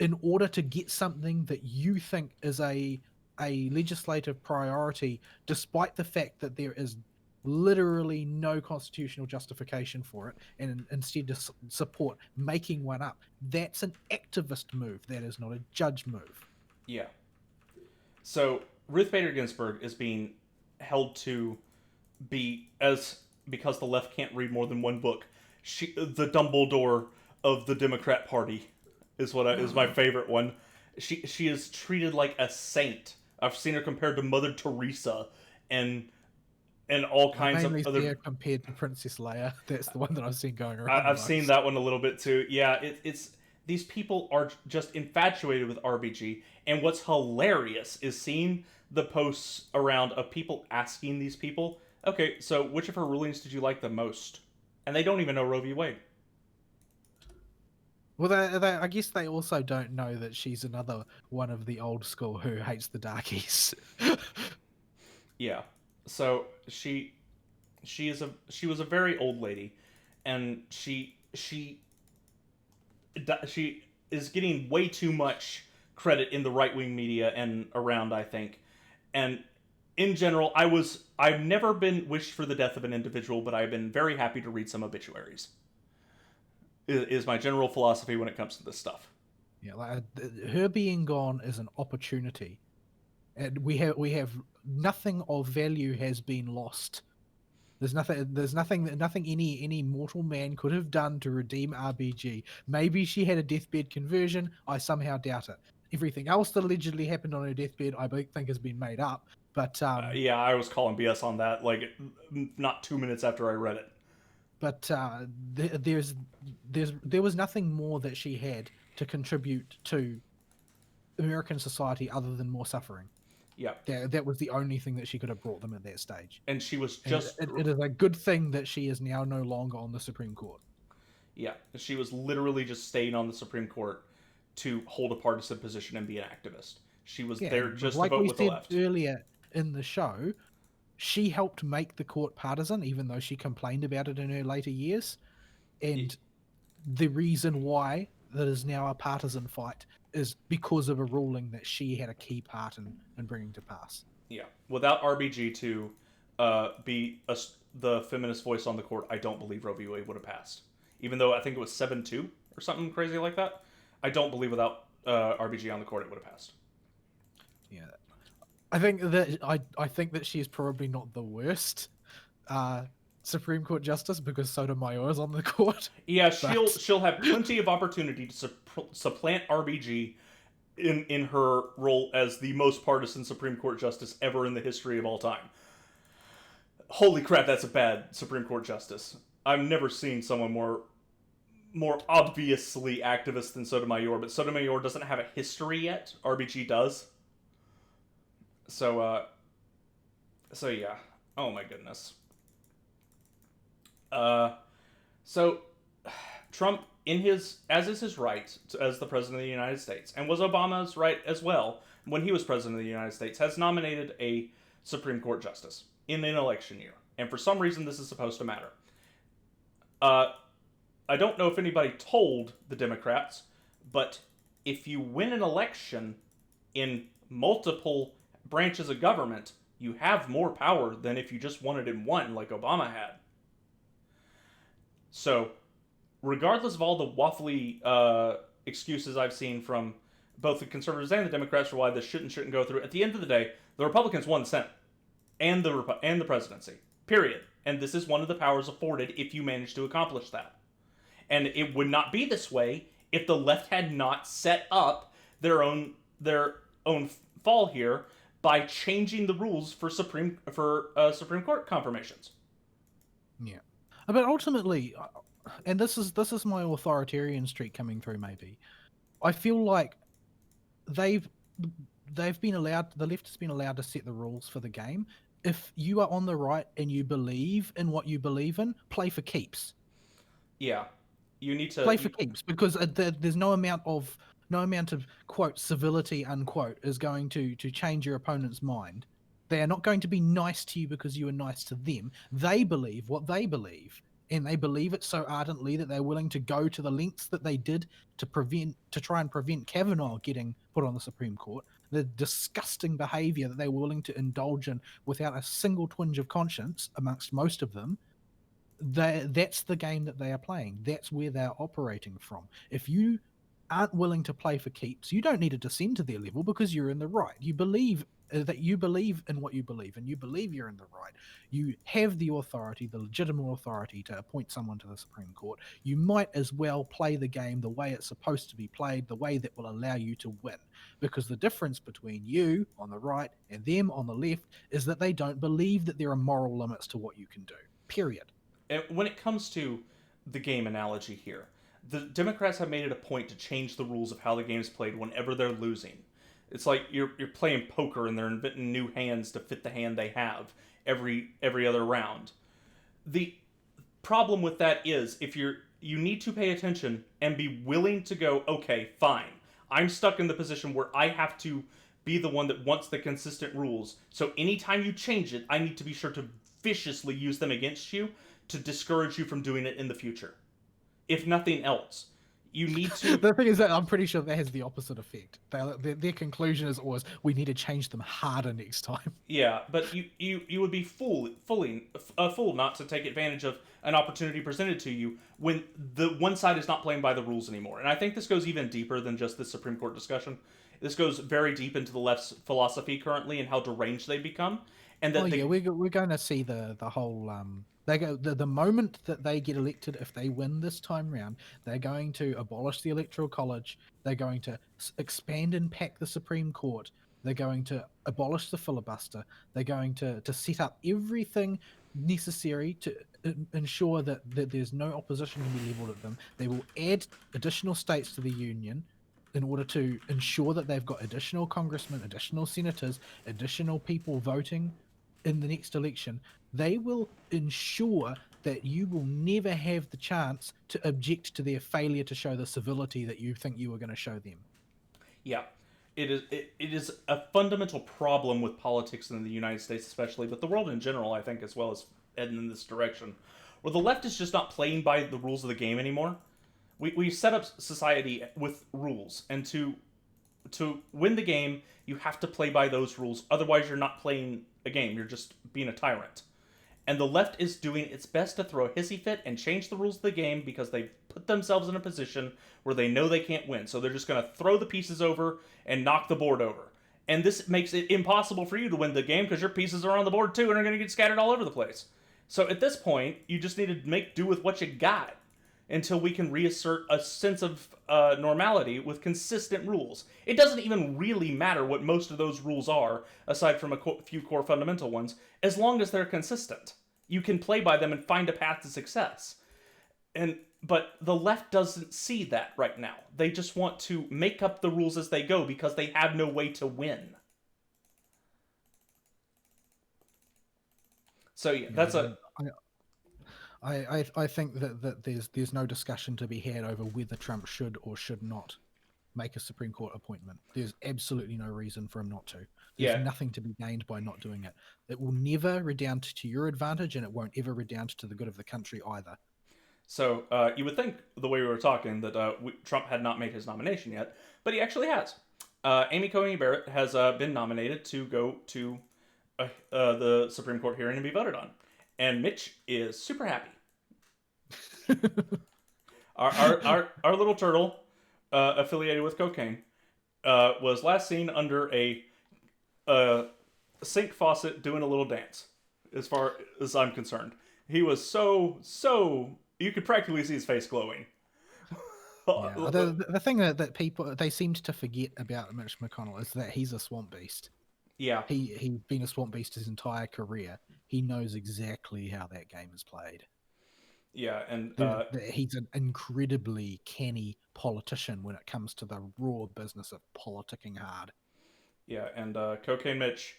in order to get something that you think is a legislative priority, despite the fact that there is literally no constitutional justification for it, and instead to support making one up, that's an activist move. That is not a judge move. Yeah. So Ruth Bader Ginsburg is being held to be as because the left can't read more than one book. the Dumbledore of the Democrat Party is my favorite one. She is treated like a saint. I've seen her compared to Mother Teresa and all I kinds of mainly see other. her compared to Princess Leia. That's the one that I've seen going around the I've seen most. that one a little bit too. Yeah, it's these people are just infatuated with RBG, and what's hilarious is seeing the posts around of people asking these people, okay, so which of her rulings did you like the most? And they don't even know Roe v. Wade. Well, I guess they also don't know that she's another one of the old school who hates the darkies. Yeah, so she was a very old lady, and she is getting way too much credit in the right wing media and around, I think. And in general, I've never been wished for the death of an individual, but I've been very happy to read some obituaries. Is my general philosophy when it comes to this stuff. Yeah, like her being gone is an opportunity, and we have nothing of value has been lost. There's nothing any mortal man could have done to redeem RBG. Maybe she had a deathbed conversion. I somehow doubt it. Everything else that allegedly happened on her deathbed, I think has been made up. But Yeah, I was calling BS on that like not 2 minutes after I read it. but there was nothing more that she had to contribute to American society other than more suffering. Yeah, That was the only thing that she could have brought them at that stage. and she was And just it is a good thing that she is now no longer on the Supreme Court. yeah, she was literally just staying on the Supreme Court to hold a partisan position and be an activist. She was Yeah, there and just to like vote we with the said left. earlier in the show, she helped make the court partisan, even though she complained about it in her later years. And the reason why that is now a partisan fight is because of a ruling that she had a key part in bringing to pass. Yeah, without RBG to be the feminist voice on the court, I don't believe Roe v. Wade would have passed. Even though I think it was 7-2 or something crazy like that, I don't believe without RBG on the court it would have passed. Yeah, I think that she's probably not the worst Supreme Court justice because Sotomayor is on the court. Yeah, But she'll have plenty of opportunity to supplant RBG in her role as the most partisan Supreme Court justice ever in the history of all time. Holy crap, that's a bad Supreme Court justice. I've never seen someone more obviously activist than Sotomayor, but Sotomayor doesn't have a history yet. RBG does. So so yeah. Oh my goodness. Uh so Trump, in his as is his right as the president of the United States, and was Obama's right as well when he was president of the United States, has nominated a Supreme Court justice in an election year, and for some reason this is supposed to matter. Uh, I don't know if anybody told the Democrats, but if you win an election in multiple branches of government, you have more power than if you just won it in one, like Obama had. So regardless of all the waffly excuses I've seen from both the conservatives and the Democrats for why this shouldn't go through, at the end of the day, the Republicans won the Senate and the presidency. Period. And this is one of the powers afforded if you manage to accomplish that. And it would not be this way if the left had not set up their own fall here by changing the rules for Supreme Court confirmations. yeah, but ultimately, and this is my authoritarian streak coming through. Maybe I feel like they've they've been allowed the left has been allowed to set the rules for the game. If you are on the right and you believe in what you believe in, play for keeps. Yeah, you need to Play for keeps because there's no amount of quote civility unquote is going to change your opponent's mind. They are not going to be nice to you because you are nice to them. They believe what they believe, and they believe it so ardently that they're willing to go to the lengths that they did to try and prevent Kavanaugh getting put on the Supreme Court. The disgusting behavior that they were willing to indulge in without a single twinge of conscience amongst most of them. That's the game that they are playing. That's where they're operating from. If you aren't willing to play for keeps, you don't need to descend to their level because you're in the right. You believe that you believe in what you believe, and you believe you're in the right. You have the authority, the legitimate authority to appoint someone to the Supreme Court. You might as well play the game the way it's supposed to be played, the way that will allow you to win. Because the difference between you on the right and them on the left is that they don't believe that there are moral limits to what you can do. Period. And when it comes to the game analogy here, the Democrats have made it a point to change the rules of how the game is played whenever they're losing. It's like you're playing poker and they're inventing new hands to fit the hand they have every other round. The problem with that is if you need to pay attention and be willing to go, okay, fine. I'm stuck in the position where I have to be the one that wants the consistent rules. So anytime you change it, I need to be sure to viciously use them against you to discourage you from doing it in the future. If nothing else, you need to. The thing is that I'm pretty sure that has the opposite effect. Their conclusion is always, we need to change them harder next time. Yeah, but you would be a fool not to take advantage of an opportunity presented to you when the one side is not playing by the rules anymore. And I think this goes even deeper than just the Supreme Court discussion. This goes very deep into the left's philosophy currently and how deranged they become. And that we're going to see the whole they go the moment that they get elected, if they win this time round, they're going to abolish the electoral college. They're going to expand and pack the Supreme Court. They're going to abolish the filibuster. They're going to set up everything necessary to ensure that there's no opposition can be leveled at them. They will add additional states to the union in order to ensure that they've got additional congressmen, additional senators, additional people voting in the next election. They will ensure that you will never have the chance to object to their failure to show the civility that you think you were going to show them. Yeah, it is a fundamental problem with politics in the United States, especially, but the world in general, I think, as well as heading in this direction, where the left is just not playing by the rules of the game anymore. We set up society with rules, and to win the game, you have to play by those rules. Otherwise, you're not playing a game. You're just being a tyrant. And the left is doing its best to throw a hissy fit and change the rules of the game because they've put themselves in a position where they know they can't win. So they're just going to throw the pieces over and knock the board over. And this makes it impossible for you to win the game because your pieces are on the board too and are going to get scattered all over the place. So at this point, you just need to make do with what you got until we can reassert a sense of normality with consistent rules. It doesn't even really matter what most of those rules are, aside from a few core fundamental ones, as long as they're consistent. You can play by them and find a path to success. But the left doesn't see that right now. They just want to make up the rules as they go because they have no way to win. So yeah, that's I think that there's no discussion to be had over whether Trump should or should not make a Supreme Court appointment. There's absolutely no reason for him not to. There's nothing to be gained by not doing it. It will never redound to your advantage, and it won't ever redound to the good of the country either. So you would think, the way we were talking, that Trump had not made his nomination yet, but he actually has. Amy Coney Barrett has been nominated to go to the Supreme Court hearing and be voted on. And Mitch is super happy. our little turtle, affiliated with cocaine, was last seen under a sink faucet doing a little dance. As far as I'm concerned, he was so you could practically see his face glowing. Yeah. The thing that people they seemed to forget about Mitch McConnell is that he's a swamp beast. Yeah, he's been a swamp beast his entire career. He knows exactly how that game is played. Yeah, and he's an incredibly canny politician when it comes to the raw business of politicking hard. Yeah, and Cocaine Mitch,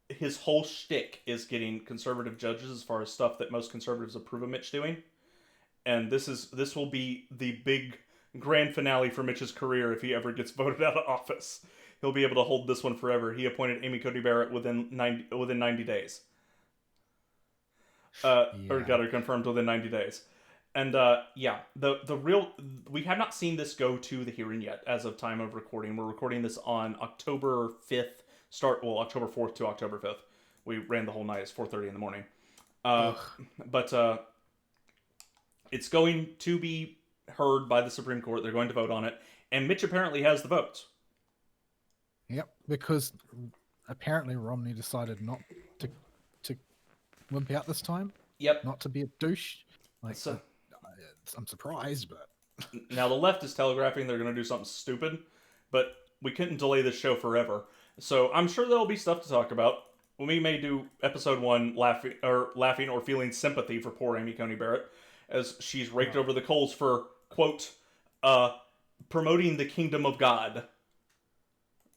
his whole shtick is getting conservative judges as far as stuff that most conservatives approve of Mitch doing. And this will be the big grand finale for Mitch's career if he ever gets voted out of office. He'll be able to hold this one forever. He appointed Amy Coney Barrett within 90 days. Or got her confirmed within 90 days. And the real, we have not seen this go to the hearing yet as of time of recording. We're recording this on October 5th, October 4th to October 5th. We ran the whole night. It's 4:30 in the morning. But it's going to be heard by the Supreme Court. They're going to vote on it. And Mitch apparently has the votes. Yep, because apparently Romney decided not to to wimp out this time, Yep. not to be a douche. Like, So I'm surprised, but now the left is telegraphing they're going to do something stupid, but we couldn't delay this show forever. So I'm sure there'll be stuff to talk about. We may do episode 1 laughing or feeling sympathy for poor Amy Coney Barrett as she's raked over the coals for quote uh promoting the kingdom of God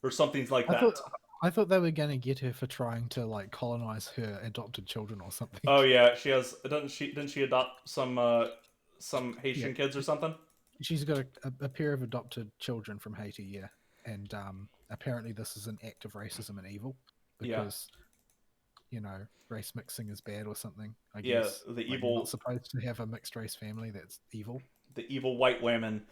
or something like I that. thought I thought they were gonna get her for trying to like colonize her adopted children or something. Oh yeah, she has. Didn't she adopt some Yeah, Haitian kids or something? she's got a pair of adopted children from Haiti, yeah, and apparently this is an act of racism and evil Yeah, because race mixing is bad or something. I yeah. guess like you're not supposed to have a mixed race family. That's evil. The evil white women,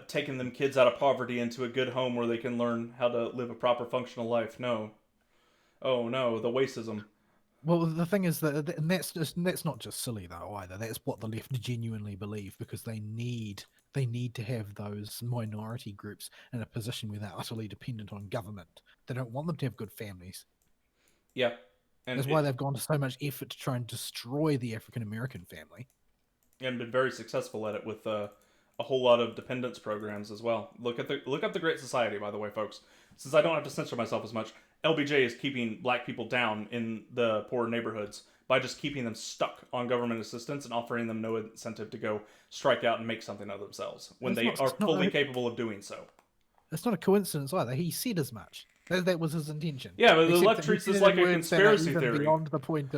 taking them kids out of poverty into a good home where they can learn how to live a proper functional life. No, oh no, the racism. Well, the thing is that, and that's not just silly though either. That's what the left genuinely believe because they need to have those minority groups in a position where they're utterly dependent on government. They don't want them to have good families. Yeah, and That's why they've gone to so much effort to try and destroy the African American family. and been very successful at it with a whole lot of dependence programs as well. Look up the Great Society, by the way, folks. Since I don't have to censor myself as much, LBJ is keeping black people down in the poor neighborhoods by just keeping them stuck on government assistance and offering them no incentive to go strike out and make something of themselves when they are fully capable of doing so. It's not a coincidence either. He said as much. That was his intention. Yeah, but the left treats this like a conspiracy theory. Beyond the point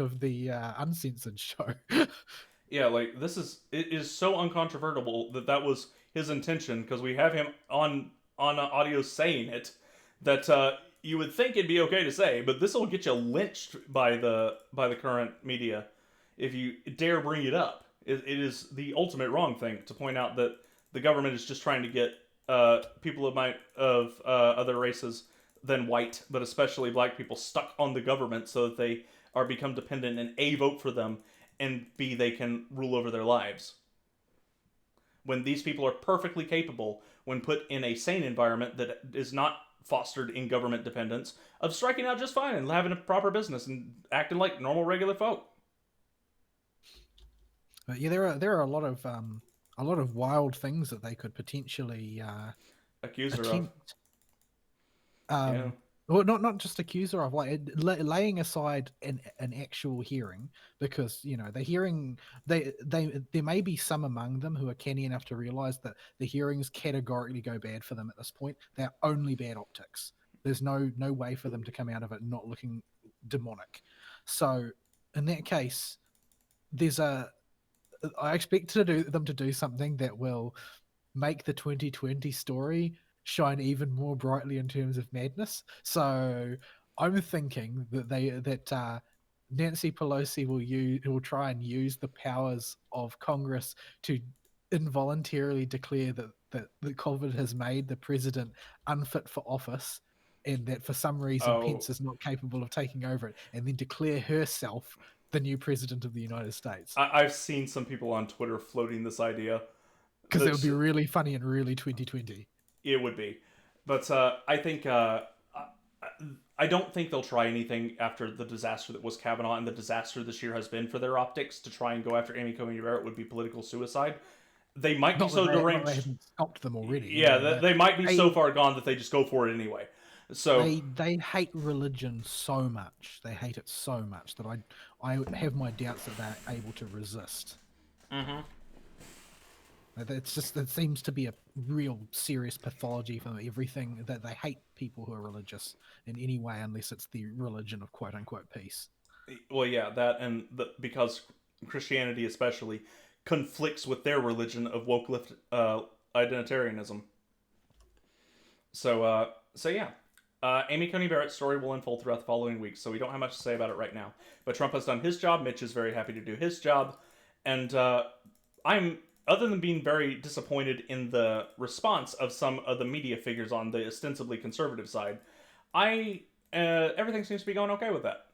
of the uncensored show. Yeah, like it is so uncontrovertible that was his intention because we have him on audio saying it that you would think it'd be okay to say, but this will get you lynched by the current media if you dare bring it up. It is the ultimate wrong thing to point out that the government is just trying to get people of other races than white, but especially black people, stuck on the government so that they are become dependent and A, vote for them, and B, they can rule over their lives. When these people are perfectly capable, when put in a sane environment that is not fostered in government dependence, of striking out just fine and having a proper business and acting like normal regular folk. But yeah, there are a lot of wild things that they could potentially Accuse her attempt. Yeah. Well, not just accuse her of, like laying aside an actual hearing, because the hearing there may be some among them who are canny enough to realize that the hearings categorically go bad for them at this point. They're only bad optics. There's no way for them to come out of it not looking demonic. So in that case, I expect them to do something that will make the 2020 story shine even more brightly in terms of madness. So I'm thinking that Nancy Pelosi will try and use the powers of Congress to involuntarily declare that COVID has made the president unfit for office, and that for some reason Pence is not capable of taking over it, and then declare herself the new president of the United States. I've seen some people on Twitter floating this idea. Because it would be really funny and really 2020. It would be. But I think... I don't think they'll try anything after the disaster that was Kavanaugh and the disaster this year has been for their optics. To try and go after Amy Coney Barrett would be political suicide. They might be so deranged. They haven't stopped them already. Yeah, they might be so far gone that they just go for it anyway. So they hate religion so much. They hate it so much that I have my doubts that they're able to resist. Mm-hmm. It seems to be a real serious pathology for everything, that they hate people who are religious in any way unless it's the religion of quote unquote peace. Well, yeah, that and because Christianity especially conflicts with their religion of woke lift identitarianism. So yeah. Amy Coney Barrett's story will unfold throughout the following weeks, so we don't have much to say about it right now. But Trump has done his job. Mitch is very happy to do his job. And I'm, other than being very disappointed in the response of some of the media figures on the ostensibly conservative side, everything seems to be going okay with that.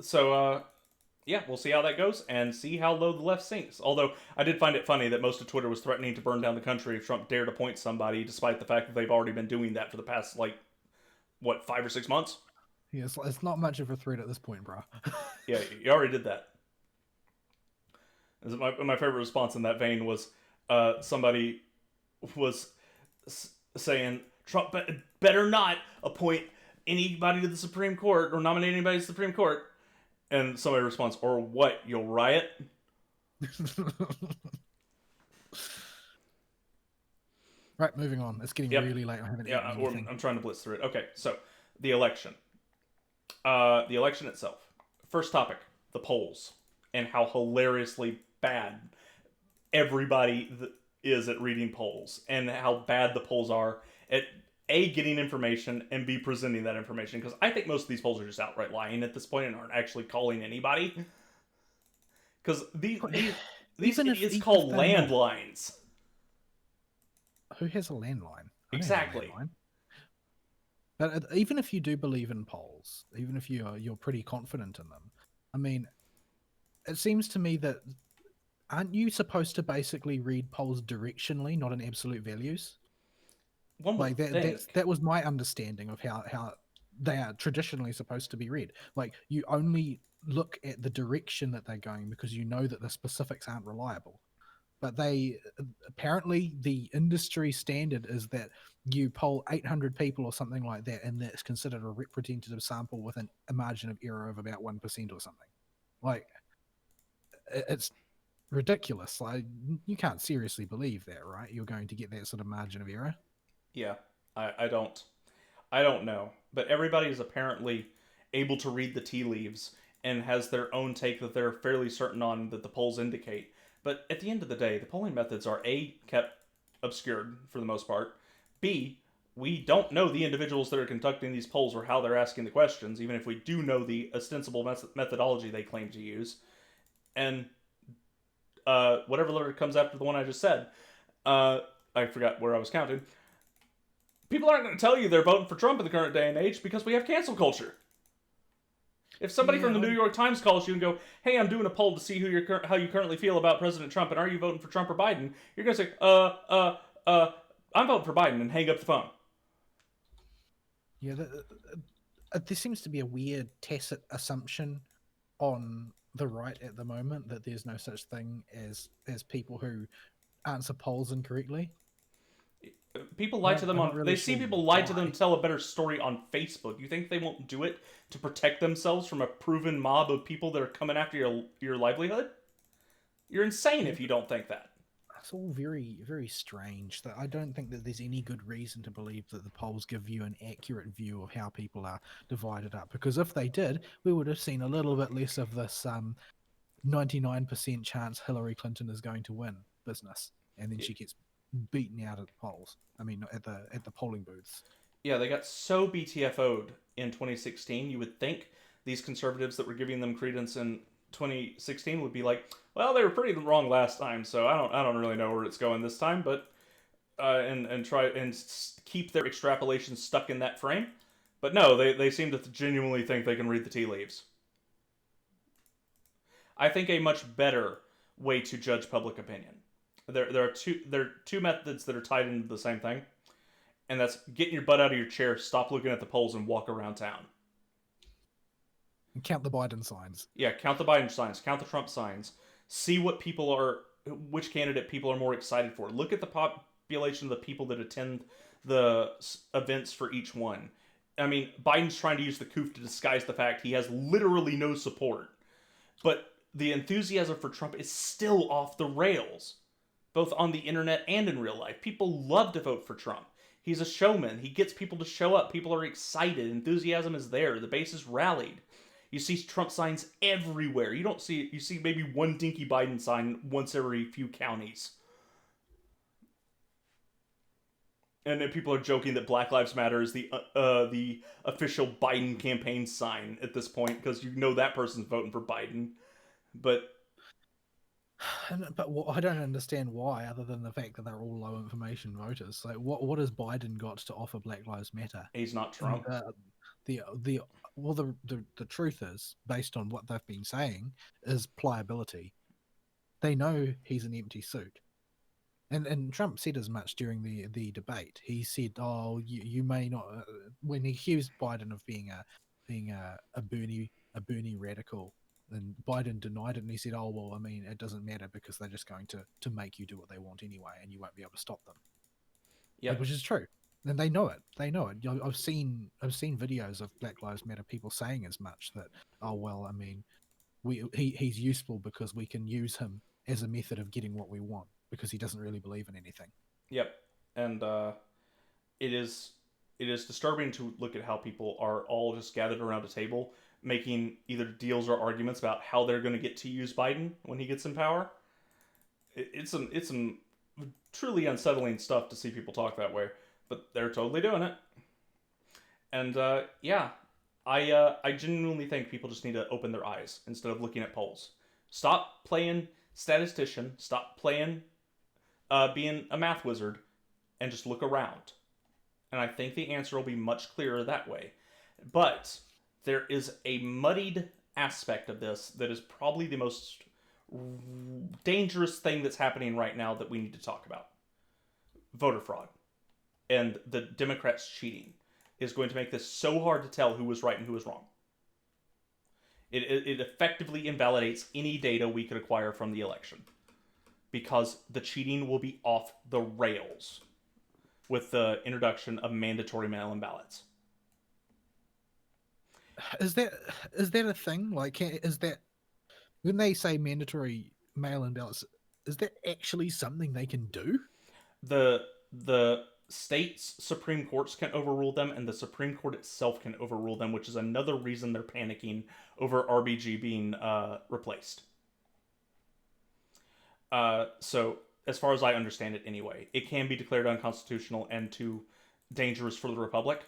So Yeah, we'll see how that goes and see how low the left sinks. Although I did find it funny that most of Twitter was threatening to burn down the country if Trump dared appoint somebody, despite the fact that they've already been doing that for the past, like, what, 5 or 6 months? Yeah, it's not much of a threat at this point, bro. Yeah, you already did that. My favorite response in that vein was somebody was saying Trump better not appoint anybody to the Supreme Court or nominate anybody to the Supreme Court. And somebody responds, or what, you'll riot? Right, moving on. It's getting Yep. really late. I haven't Yeah, eaten anything. I'm trying to blitz through it. Okay, so the election. The election itself. First topic, the polls, and how hilariously bad everybody is at reading polls, and how bad the polls are at A, getting information, and B, presenting that information. Because I think most of these polls are just outright lying at this point and aren't actually calling anybody. Because these idiots call landlines. Who has a landline? I don't have a Exactly. landline. But even if you do believe in polls, even if you're pretty confident in them, I mean, it seems to me that aren't you supposed to basically read polls directionally, not in absolute values? One would Like think. that was my understanding of how they are traditionally supposed to be read. Like you only look at the direction that they're going because you know that the specifics aren't reliable. But they apparently the industry standard is that you poll 800 people or something like that, and that's considered a representative sample with a margin of error of about 1% or something. Like it's ridiculous. Like you can't seriously believe that, right? You're going to get that sort of margin of error. Yeah, I don't. I don't know. But everybody is apparently able to read the tea leaves and has their own take that they're fairly certain on that the polls indicate. But at the end of the day, the polling methods are A, kept obscured for the most part. B, we don't know the individuals that are conducting these polls or how they're asking the questions, even if we do know the ostensible methodology they claim to use. And whatever letter comes after the one I just said, I forgot where I was counting. People aren't going to tell you they're voting for Trump in the current day and age because we have cancel culture. If somebody from the New York Times calls you and go, "Hey, I'm doing a poll to see how you currently feel about President Trump, and are you voting for Trump or Biden?" You're gonna say, I'm voting for Biden," and hang up the phone. Yeah, there seems to be a weird tacit assumption on the right at the moment that there's no such thing as people who answer polls incorrectly. People lie to them I'm not on. really They see sure people lie to them why. to tell a better story on Facebook. You think they won't do it to protect themselves from a proven mob of people that are coming after your livelihood? You're insane if you don't think that. It's all very, very strange. That I don't think that there's any good reason to believe that the polls give you an accurate view of how people are divided up. Because if they did, we would have seen a little bit less of this 99% chance Hillary Clinton is going to win business, and then she gets beaten out at the polls. I mean, at the polling booths. Yeah, they got so BTFO'd in 2016. You would think these conservatives that were giving them credence in 2016 would be like, well, they were pretty wrong last time, so I don't really know where it's going this time, but and try and keep their extrapolations stuck in that frame. But no, they seem to genuinely think they can read the tea leaves. I think a much better way to judge public opinion. There are two methods that are tied into the same thing, and that's getting your butt out of your chair, stop looking at the polls, and walk around town. And count the Biden signs. Yeah, count the Biden signs, count the Trump signs, see what people are, which candidate people are more excited for. Look at the population of the people that attend the events for each one. I mean, Biden's trying to use the coup to disguise the fact he has literally no support, but the enthusiasm for Trump is still off the rails, both on the internet and in real life. People love to vote for Trump. He's a showman. He gets people to show up. People are excited. Enthusiasm is there. The base is rallied. You see Trump signs everywhere. You see maybe one dinky Biden sign once every few counties. And then people are joking that Black Lives Matter is the official Biden campaign sign at this point because you know that person's voting for Biden. But I don't understand why, other than the fact that they're all low information voters. Like, what has Biden got to offer Black Lives Matter? he's not And Trump. the Well, the truth is, based on what they've been saying, is pliability. They know he's an empty suit. And Trump said as much during the debate. He said, "Oh, you may not." When he accused Biden of being a Bernie radical, and Biden denied it, and he said, "Oh well, I mean, it doesn't matter because they're just going to make you do what they want anyway, and you won't be able to stop them." Like, Yep. which is true, and they know it. They know it. I've seen videos of Black Lives Matter people saying as much that, "Oh well, I mean, he's useful because we can use him as a method of getting what we want because he doesn't really believe in anything." Yep. And it is it is disturbing to look at how people are all just gathered around a table making either deals or arguments about how they're going to get to use Biden when he gets in power. It's some truly unsettling stuff to see people talk that way, but they're totally doing it. And yeah, I genuinely think people just need to open their eyes instead of looking at polls. Stop playing statistician. Stop playing being a math wizard, and just look around. And I think the answer will be much clearer that way. But there is a muddied aspect of this that is probably the most dangerous thing that's happening right now that we need to talk about. Voter fraud and the Democrats cheating is going to make this so hard to tell who was right and who was wrong. It effectively invalidates any data we could acquire from the election because the cheating will be off the rails with the introduction of mandatory mail-in ballots. Is that is that a thing? Like, is that when they say mandatory mail-in ballots? Is that actually something they can do? The states Supreme Courts can overrule them, and the Supreme Court itself can overrule them, which is another reason they're panicking over RBG being replaced. So, as far as I understand it, anyway, it can be declared unconstitutional and too dangerous for the republic.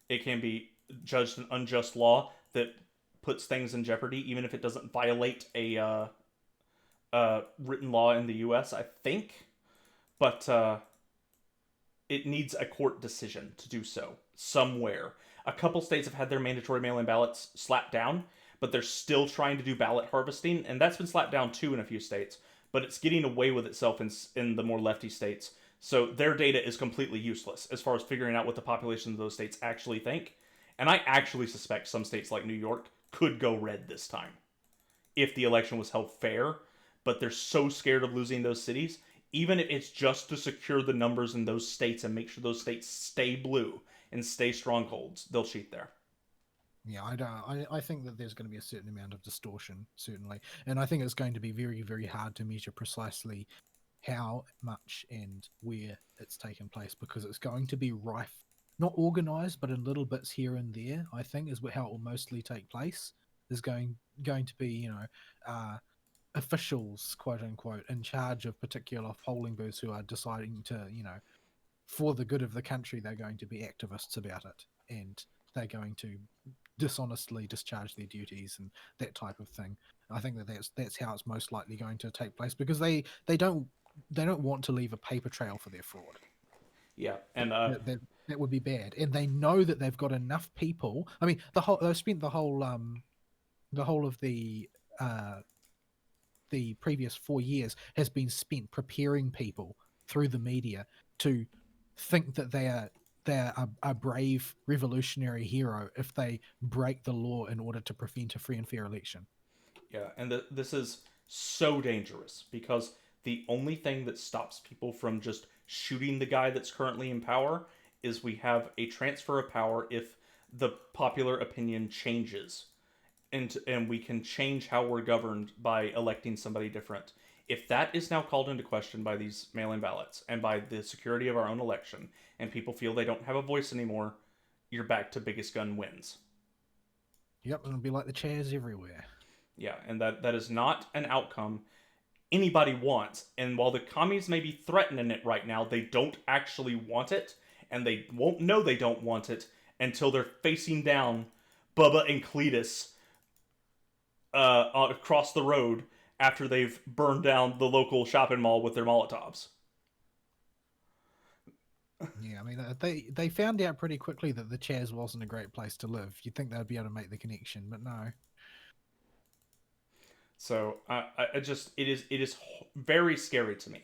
It can be judged an unjust law that puts things in jeopardy, even if it doesn't violate a written law in the U.S. I think, but it needs a court decision to do so somewhere. A couple states have had their mandatory mail-in ballots slapped down, but they're still trying to do ballot harvesting, and that's been slapped down too in a few states. But it's getting away with itself in the more lefty states. So their data is completely useless as far as figuring out what the population of those states actually think. And I actually suspect some states like New York could go red this time if the election was held fair. But they're so scared of losing those cities, even if it's just to secure the numbers in those states and make sure those states stay blue and stay strongholds, they'll cheat there. Yeah, I don't. I think that there's going to be a certain amount of distortion, certainly, and I think it's going to be very, very hard to measure precisely how much and where it's taken place because it's going to be rife, not organized, but in little bits here and there. I think is how it will mostly take place. There's going to be officials, quote unquote, in charge of particular polling booths who are deciding to, for the good of the country, they're going to be activists about it, and they're going to dishonestly discharge their duties and that type of thing. I think that that's how it's most likely going to take place because they don't want to leave a paper trail for their fraud. Yeah, and That would be bad, and they know that they've got enough people. I mean, they've spent the whole of uh, the previous 4 years has been spent preparing people through the media to think that they're a brave revolutionary hero if they break the law in order to prevent a free and fair election. yeah, and this is so dangerous because the only thing that stops people from just shooting the guy that's currently in power is we have a transfer of power if the popular opinion changes, and we can change how we're governed by electing somebody different. If that is now called into question by these mail-in ballots and by the security of our own election, and people feel they don't have a voice anymore, you're back to biggest gun wins. Yep, and it'll be like the chairs everywhere. Yeah, and that is not an outcome anybody wants. And while the commies may be threatening it right now, they don't actually want it, and they won't know they don't want it until they're facing down Bubba and Cletus across the road after they've burned down the local shopping mall with their Molotovs. Yeah, I mean, they found out pretty quickly that the Chaz wasn't a great place to live. You'd think they'd be able to make the connection, but no. So I just it is very scary to me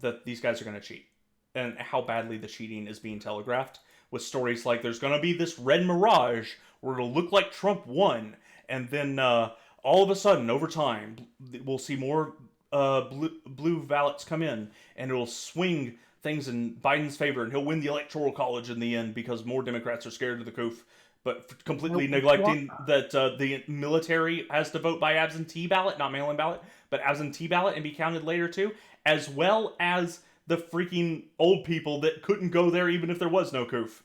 that these guys are going to cheat and how badly the cheating is being telegraphed with stories like there's going to be this red mirage where it'll look like Trump won, and then all of a sudden over time we'll see more blue ballots come in, and it'll swing things in Biden's favor, and he'll win the electoral college in the end because more Democrats are scared of the coof, but completely What? neglecting that the military has to vote by absentee ballot, not mail-in ballot, but absentee ballot, and be counted later too, as well as the freaking old people that couldn't go there even if there was no coof.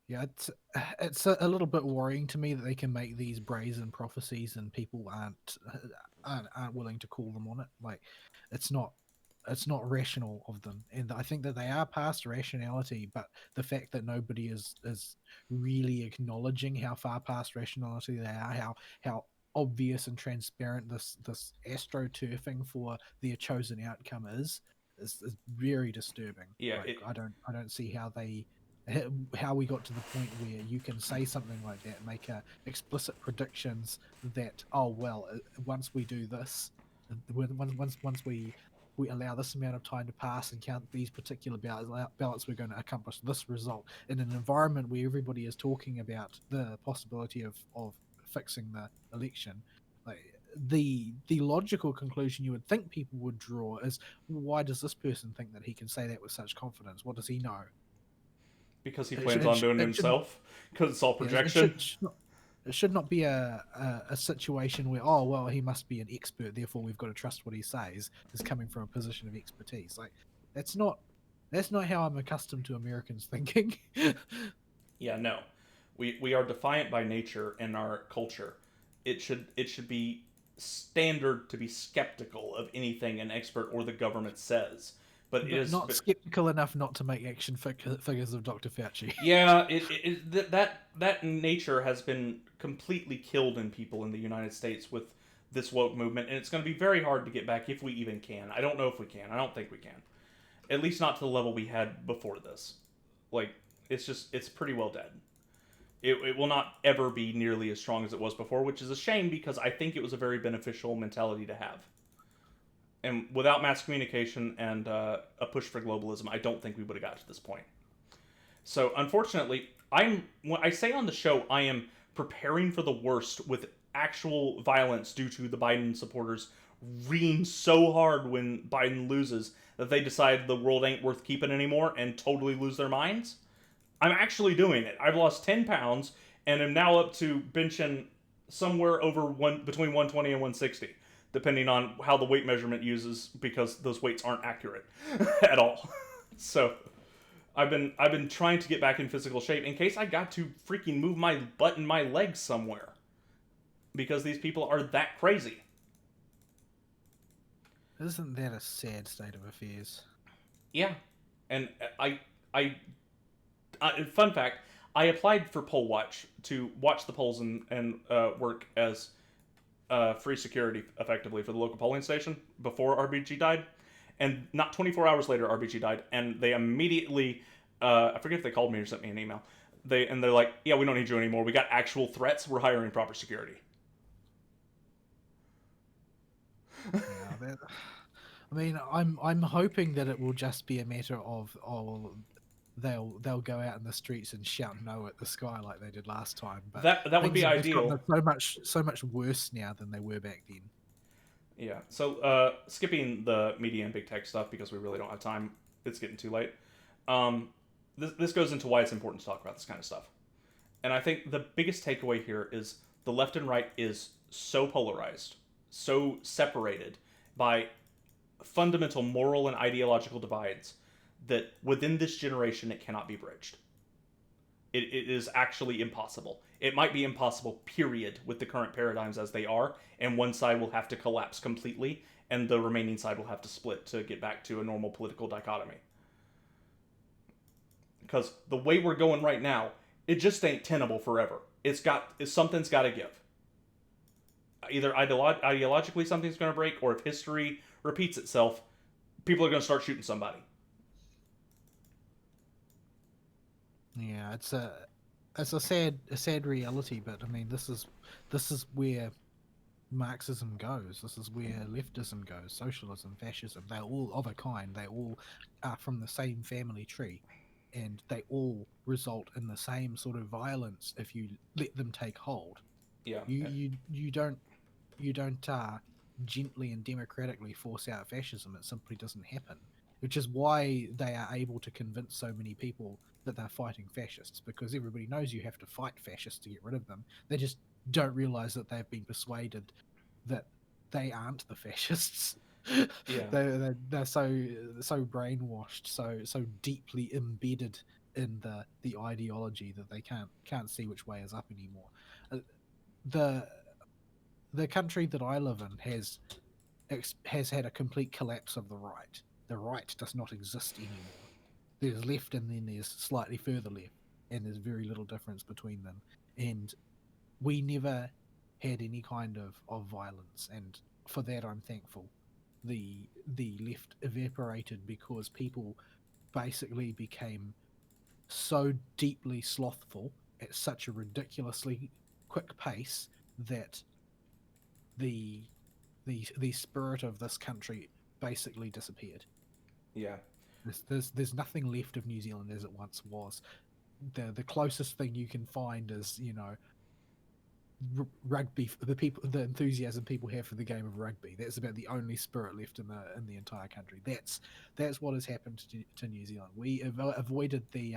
Yeah, it's a little bit worrying to me that they can make these brazen prophecies and people aren't willing to call them on it. Like, it's not it's not rational of them, and I think that they are past rationality. But the fact that nobody is really acknowledging how far past rationality they are, how obvious and transparent this astroturfing for their chosen outcome is very disturbing. Yeah, Like, I don't see how we got to the point where you can say something like that and make explicit predictions that, oh well, once we do this, once we allow this amount of time to pass and count these particular ballots, we're going to accomplish this result in an environment where everybody is talking about the possibility of fixing the election. Like, the logical conclusion you would think people would draw is, why does this person think that he can say that with such confidence? What does he know? because he It, sh- plans it, on sh- doing it it shouldn't. himself because it's all Yeah, projection. it should not be a situation where, oh well, he must be an expert, therefore we've got to trust what he says is coming from a position of expertise. Like, that's not that's not how I'm accustomed to Americans thinking. Yeah, no. We are defiant by nature in our culture. It should be standard to be skeptical of anything an expert or the government says. But it But is not skeptical enough not to make action figures of Dr. Fauci. yeah, that nature has been completely killed in people in the United States with this woke movement, and it's going to be very hard to get back if we even can. I don't know if we can. I don't think we can. At least not to the level we had before this. Like, it's pretty well dead. It will not ever be nearly as strong as it was before, which is a shame because I think it was a very beneficial mentality to have. And without mass communication and a push for globalism, I don't think we would have got to this point. So unfortunately, when I say on the show I am preparing for the worst with actual violence due to the Biden supporters reeing so hard when Biden loses that they decide the world ain't worth keeping anymore and totally lose their minds. I'm actually doing it. I've lost 10 pounds and am now up to benching somewhere over between 120 and 160, depending on how the weight measurement uses, because those weights aren't accurate at all. So I've been trying to get back in physical shape in case I got to freaking move my butt and my legs somewhere, because these people are that crazy. Isn't that a sad state of affairs? Yeah, and fun fact, I applied for Poll Watch to watch the polls and work as free security effectively for the local polling station before RBG died, and not 24 hours later RBG died, and they immediately I forget if they called me or sent me an email. They're like, yeah, we don't need you anymore. We got actual threats. We're hiring proper security. Yeah, I mean, I'm hoping that it will just be a matter of, oh, they'll go out in the streets and shout no at the sky like they did last time. But That would things be have just gotten ideal. so much worse now than they were back then. Yeah. So skipping the media and big tech stuff because we really don't have time. It's getting too late. This goes into why it's important to talk about this kind of stuff. And I think the biggest takeaway here is the left and right is so polarized, so separated by fundamental moral and ideological divides that within this generation it cannot be bridged. It is actually impossible. It might be impossible, period, with the current paradigms as they are, and one side will have to collapse completely, and the remaining side will have to split to get back to a normal political dichotomy. Because the way we're going right now, it just ain't tenable forever. Something's got to give. Either ideologically something's going to break, or if history repeats itself, people are going to start shooting somebody. Yeah, it's a sad reality, but I mean, this is where Marxism goes. This is where leftism goes. Socialism, fascism, they're all of a kind. They all are from the same family tree, and they all result in the same sort of violence if you let them take hold. Yeah, You don't gently and democratically force out fascism. It simply doesn't happen. Which is why they are able to convince so many people that they're fighting fascists, because everybody knows you have to fight fascists to get rid of them. They just don't realize that they've been persuaded that they aren't the fascists. yeah, They're so brainwashed, so deeply embedded in the ideology that they can't see which way is up anymore. Uh, The the country that I live in has had a complete collapse of the right. The right does not exist anymore. There's left and then there's slightly further left, and there's very little difference between them. And we never had any kind of violence, and for that I'm thankful. The left evaporated because people basically became so deeply slothful at such a ridiculously quick pace that the the spirit of this country basically disappeared. yeah, There's nothing left of New Zealand as it once was. The closest thing you can find is, rugby. The enthusiasm people have for the game of rugby. That's about the only spirit left in the entire country. That's what has happened to New Zealand. We avoided the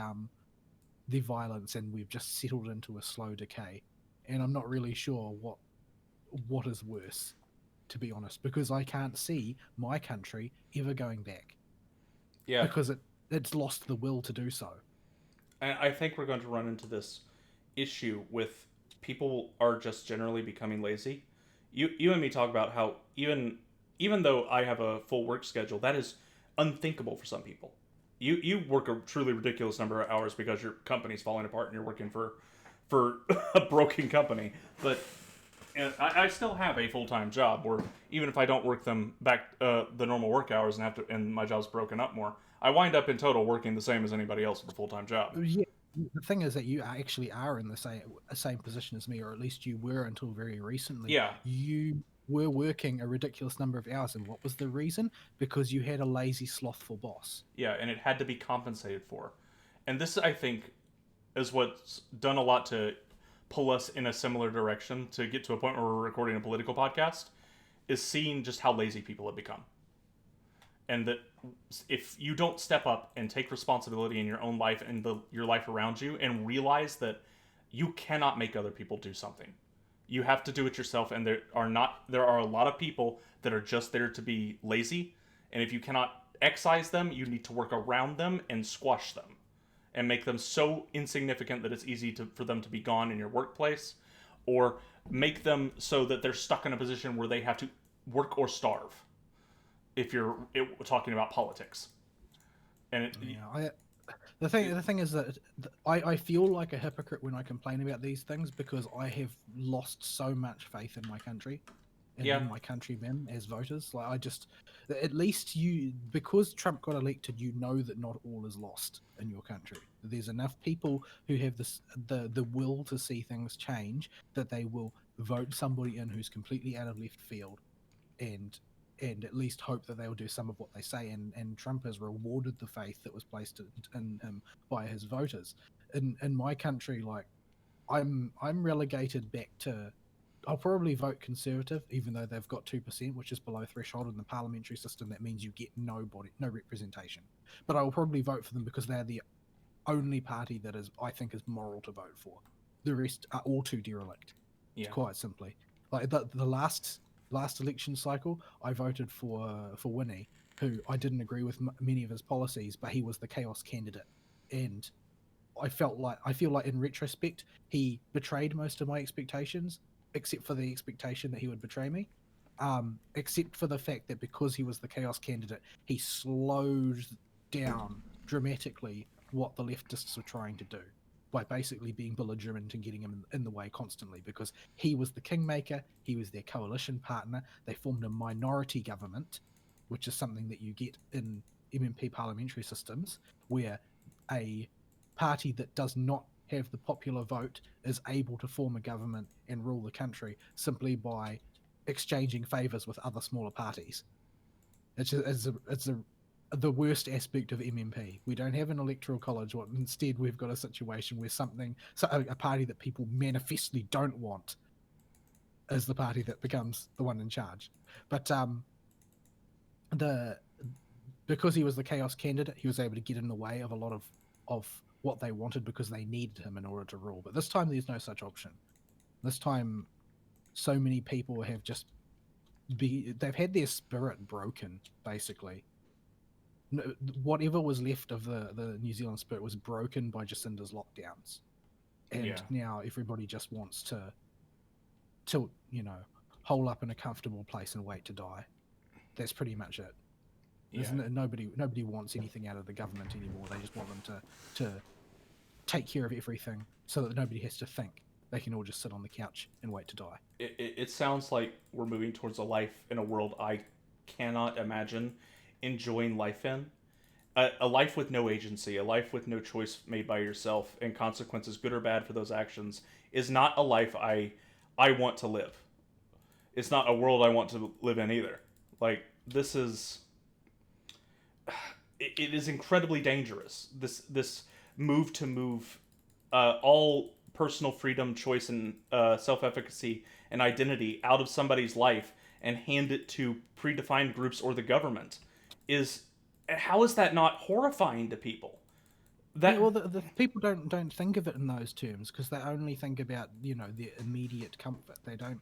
violence, and we've just settled into a slow decay. And I'm not really sure what is worse, to be honest, because I can't see my country ever going back, yeah. because it's lost the will to do so. And I think we're going to run into this issue with people are just generally becoming lazy. You and me talk about how even though I have a full work schedule, that is unthinkable for some people. You work a truly ridiculous number of hours because your company's falling apart and you're working for a broken company. But and I still have a full time job where even if I don't work them back the normal work hours and have to and my job's broken up more, I wind up in total working the same as anybody else with a full time job. Yeah, the thing is that you actually are in the same position as me, or at least you were until very recently. Yeah, You were working a ridiculous number of hours, and what was the reason? Because you had a lazy, slothful boss. yeah, and it had to be compensated for. And this, I think, is what's done a lot to pull us in a similar direction to get to a point where we're recording a political podcast, is seeing just how lazy people have become. And that if you don't step up and take responsibility in your own life and your life around you and realize that you cannot make other people do something, you have to do it yourself. And there are a lot of people that are just there to be lazy, and if you cannot excise them, you need to work around them and squash them and make them so insignificant that it's easy for them to be gone in your workplace, or make them so that they're stuck in a position where they have to work or starve if talking about politics. And Yeah, the thing is that I feel like a hypocrite when I complain about these things, because I have lost so much faith in my country and yeah, in my countrymen as voters. Like, at least because Trump got elected, you know that not all is lost in your country. There's enough people who have the will to see things change, that they will vote somebody in who's completely out of left field, and at least hope that they'll do some of what they say. And Trump has rewarded the faith that was placed in him by his voters. In my country, like, I'm relegated back to, I'll probably vote Conservative, even though they've got 2%, which is below threshold in the parliamentary system. That means you get no representation. But I will probably vote for them because they're the only party that I think is moral to vote for. The rest are all too derelict, yeah, quite simply. Like the last election cycle, I voted for Winnie, who I didn't agree with many of his policies, but he was the chaos candidate, and I feel like in retrospect he betrayed most of my expectations, except for the expectation that he would betray me. Except for the fact that because he was the chaos candidate, he slowed down dramatically what the leftists were trying to do by basically being belligerent and getting him in the way constantly, because he was the kingmaker, he was their coalition partner. They formed a minority government, which is something that you get in MMP parliamentary systems, where a party that does not have the popular vote is able to form a government and rule the country simply by exchanging favors with other smaller parties. It's the worst aspect of MMP. We don't have an electoral college. What instead we've got a situation where a party that people manifestly don't want is the party that becomes the one in charge. But the because he was the chaos candidate, he was able to get in the way of a lot of what they wanted because they needed him in order to rule. But this time there's no such option. This time so many people have just they've had their spirit broken, basically. Whatever was left of the New Zealand spirit was broken by Jacinda's lockdowns. And now everybody just wants to hole up in a comfortable place and wait to die. That's pretty much it. Nobody wants anything out of the government anymore. They just want them to take care of everything so that nobody has to think. They can all just sit on the couch and wait to die. It sounds like we're moving towards a life in a world I cannot imagine enjoying life in. A life with no agency, a life with no choice made by yourself, and consequences, good or bad, for those actions, is not a life I want to live. It's not a world I want to live in either. Like, this is it is incredibly dangerous. This move all personal freedom, choice, and self-efficacy and identity out of somebody's life and hand it to predefined groups or the government is how is that not horrifying to people? That the people don't think of it in those terms because they only think about their immediate comfort. They don't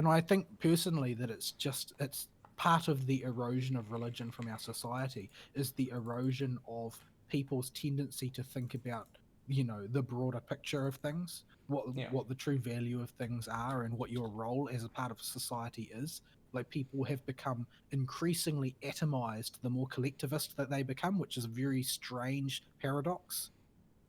I think personally that it's part of the erosion of religion from our society is the erosion of people's tendency to think about the broader picture of things, what the true value of things are, and what your role as a part of society is. Like, people have become increasingly atomized the more collectivist that they become, which is a very strange paradox.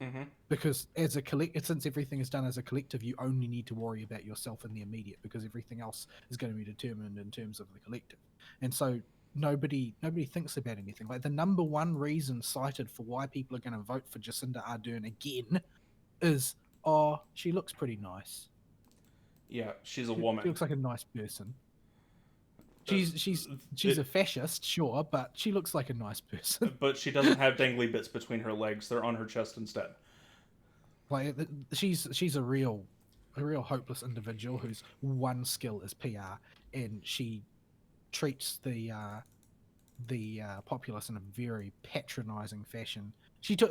mm-hmm. Because as a since everything is done as a collective, you only need to worry about yourself in the immediate because everything else is going to be determined in terms of the collective. And so nobody thinks about anything. Like, the number one reason cited for why people are going to vote for Jacinda Ardern again is, oh, she looks pretty nice. Yeah, she's a She woman. looks like a nice person. She's a fascist, sure, but she looks like a nice person. But she doesn't have dangly bits between her legs; they're on her chest instead. Like, she's a real hopeless individual whose one skill is PR, and she treats the populace in a very patronizing fashion.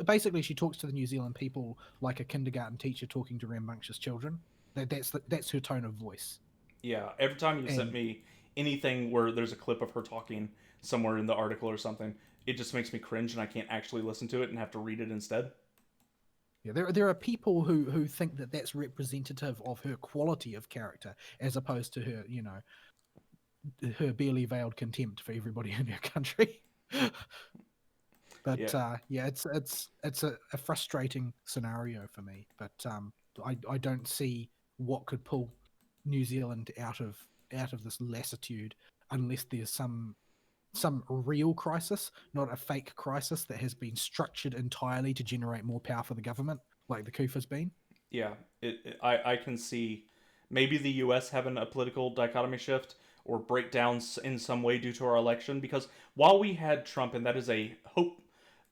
Basically she talks to the New Zealand people like a kindergarten teacher talking to rambunctious children. That's her tone of voice. Yeah, every time you sent me anything where there's a clip of her talking somewhere in the article or something, it just makes me cringe and I can't actually listen to it and have to read it instead. Yeah, there are people who think that that's representative of her quality of character as opposed to her, her barely veiled contempt for everybody in her country. But it's a frustrating scenario for me. But I don't see what could pull New Zealand out of this lassitude unless there's some real crisis, not a fake crisis that has been structured entirely to generate more power for the government, like the coup has been. Yeah, I can see maybe the U.S. having a political dichotomy shift or breakdowns in some way due to our election. Because while we had Trump, and that is a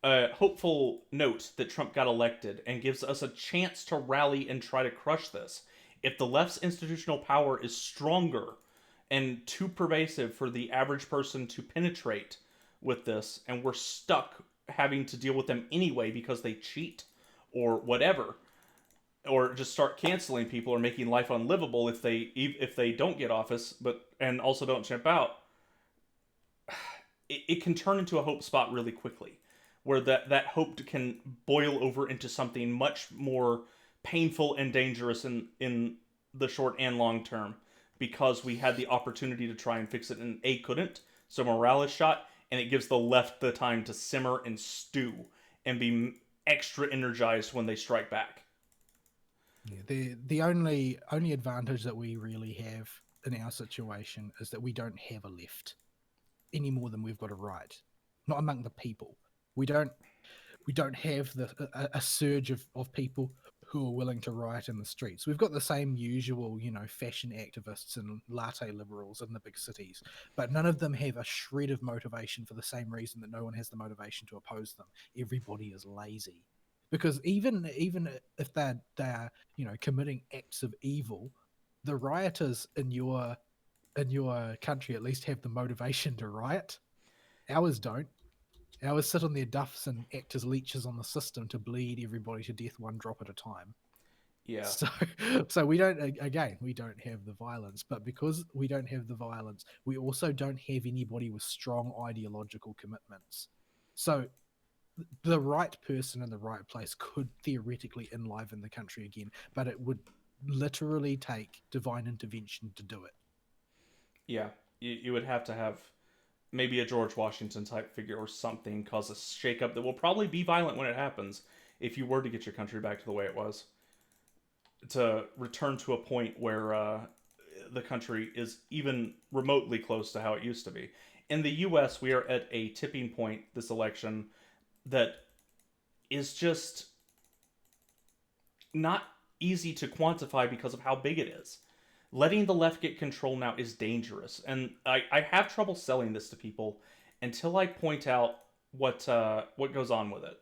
hopeful note that Trump got elected and gives us a chance to rally and try to crush this. If the left's institutional power is stronger and too pervasive for the average person to penetrate with this, and we're stuck having to deal with them anyway because they cheat or whatever, or just start canceling people or making life unlivable if they don't get office, and also don't jump out, it can turn into a hope spot really quickly, where that hope can boil over into something much more painful and dangerous in the short and long term, because we had the opportunity to try and fix it and couldn't, so morale is shot, and it gives the left the time to simmer and stew and be extra energized when they strike back. Yeah, the only advantage that we really have in our situation is that we don't have a left any more than we've got a right. Not among the people. We don't. we don't have a surge of people who are willing to riot in the streets. We've got the same usual, fashion activists and latte liberals in the big cities, but none of them have a shred of motivation for the same reason that no one has the motivation to oppose them. Everybody is lazy. Because even if they're committing acts of evil, the rioters in your country at least have the motivation to riot. Ours don't. Ours sit on their duffs and act as leeches on the system to bleed everybody to death one drop at a time. Yeah. So, so we don't. Again, we don't have the violence, but because we don't have the violence, we also don't have anybody with strong ideological commitments. So, the right person in the right place could theoretically enliven the country again, but it would literally take divine intervention to do it. Yeah. You would have to have maybe a George Washington type figure or something cause a shakeup that will probably be violent when it happens if you were to get your country back to the way it was. To return to a point where the country is even remotely close to how it used to be. In the US, we are at a tipping point this election that is just not easy to quantify because of how big it is. Letting the left get control now is dangerous, and I have trouble selling this to people until I point out what goes on with it.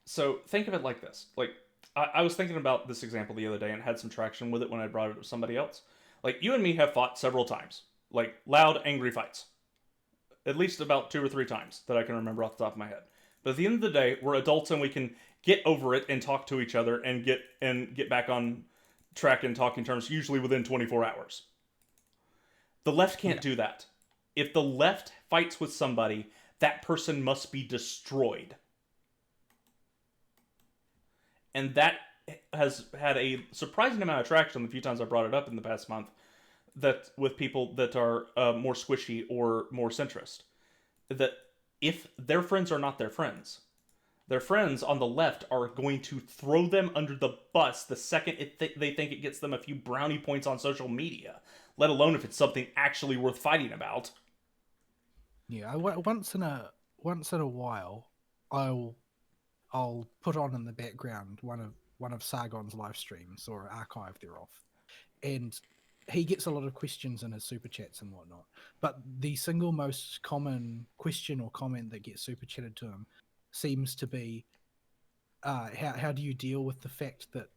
So think of it like this: like I was thinking about this example the other day and had some traction with it when I brought it to somebody else. Like you and me have fought several times, like loud, angry fights, at least about 2 or 3 times that I can remember off the top of my head. But at the end of the day, we're adults and we can get over it and talk to each other and get back on track in talking terms, usually within 24 hours. The left can't Yeah. do that. If the left fights with somebody, that person must be destroyed. And that has had a surprising amount of traction the few times I brought it up in the past month. That with people that are more squishy or more centrist, that if their friends are not their friends on the left are going to throw them under the bus the second they think it gets them a few brownie points on social media, let alone if it's something actually worth fighting about. Yeah, once in a while, I'll I'll put on in the background one of Sargon's live streams or archive thereof, and he gets a lot of questions in his super chats and whatnot. But the single most common question or comment that gets super chatted to him seems to be, how do you deal with the fact that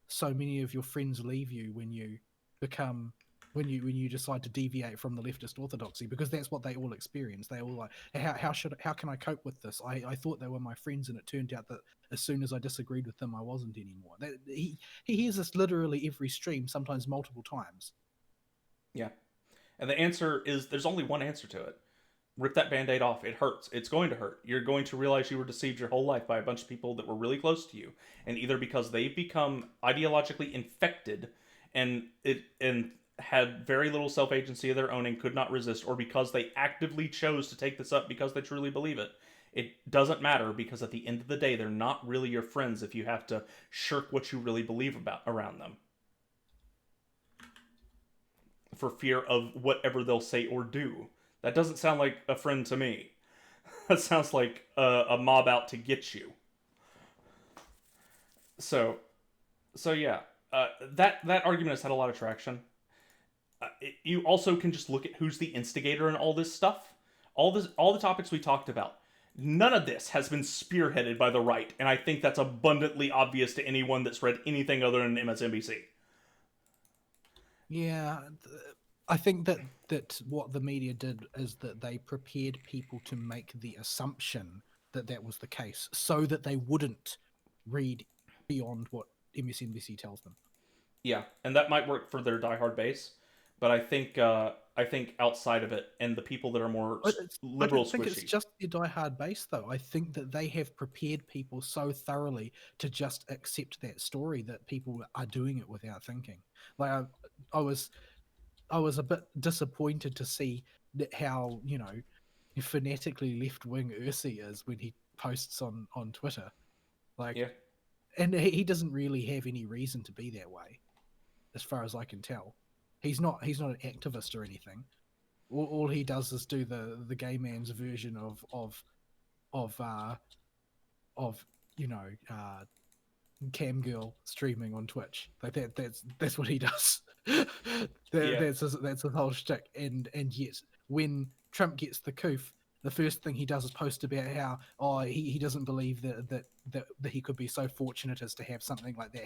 so many of your friends leave you when you become when you decide to deviate from the leftist orthodoxy, because that's what they all experience. They all like, how can I cope with this? I thought they were my friends, and it turned out that as soon as I disagreed with them, I wasn't anymore. He hears this literally every stream, sometimes multiple times. Yeah. And the answer is there's only one answer to it. Rip that band-aid off. It hurts. It's going to hurt. You're going to realize you were deceived your whole life by a bunch of people that were really close to you, and either because they've become ideologically infected and had very little self-agency of their own and could not resist, or because they actively chose to take this up because they truly believe it. It doesn't matter, because at the end of the day, they're not really your friends if you have to shirk what you really believe about around them for fear of whatever they'll say or do. That doesn't sound like a friend to me. That sounds like a mob out to get you. So, so yeah, that argument has had a lot of traction. You also can just look at who's the instigator in all this stuff. All the topics we talked about. None of this has been spearheaded by the right, and I think that's abundantly obvious to anyone that's read anything other than MSNBC. Yeah, I think that what the media did is that they prepared people to make the assumption that that was the case, so that they wouldn't read beyond what MSNBC tells them. Yeah, and that might work for their diehard base, but I think outside of it, and the people that are more I liberal don't think it's squishy. just their diehard base, though. I think that they have prepared people so thoroughly to just accept that story that people are doing it without thinking. Like I was, I was a bit disappointed to see that how fanatically left wing Ursi is when he posts on Twitter. Like, Yeah, and he doesn't really have any reason to be that way, as far as I can tell. He's not an activist or anything. All he does is do the gay man's version of you know, cam girl streaming on Twitch. Like that's what he does. Yeah, That's his whole shtick. And yet when Trump gets the coof, the first thing he does is post about how he doesn't believe that he could be so fortunate as to have something like that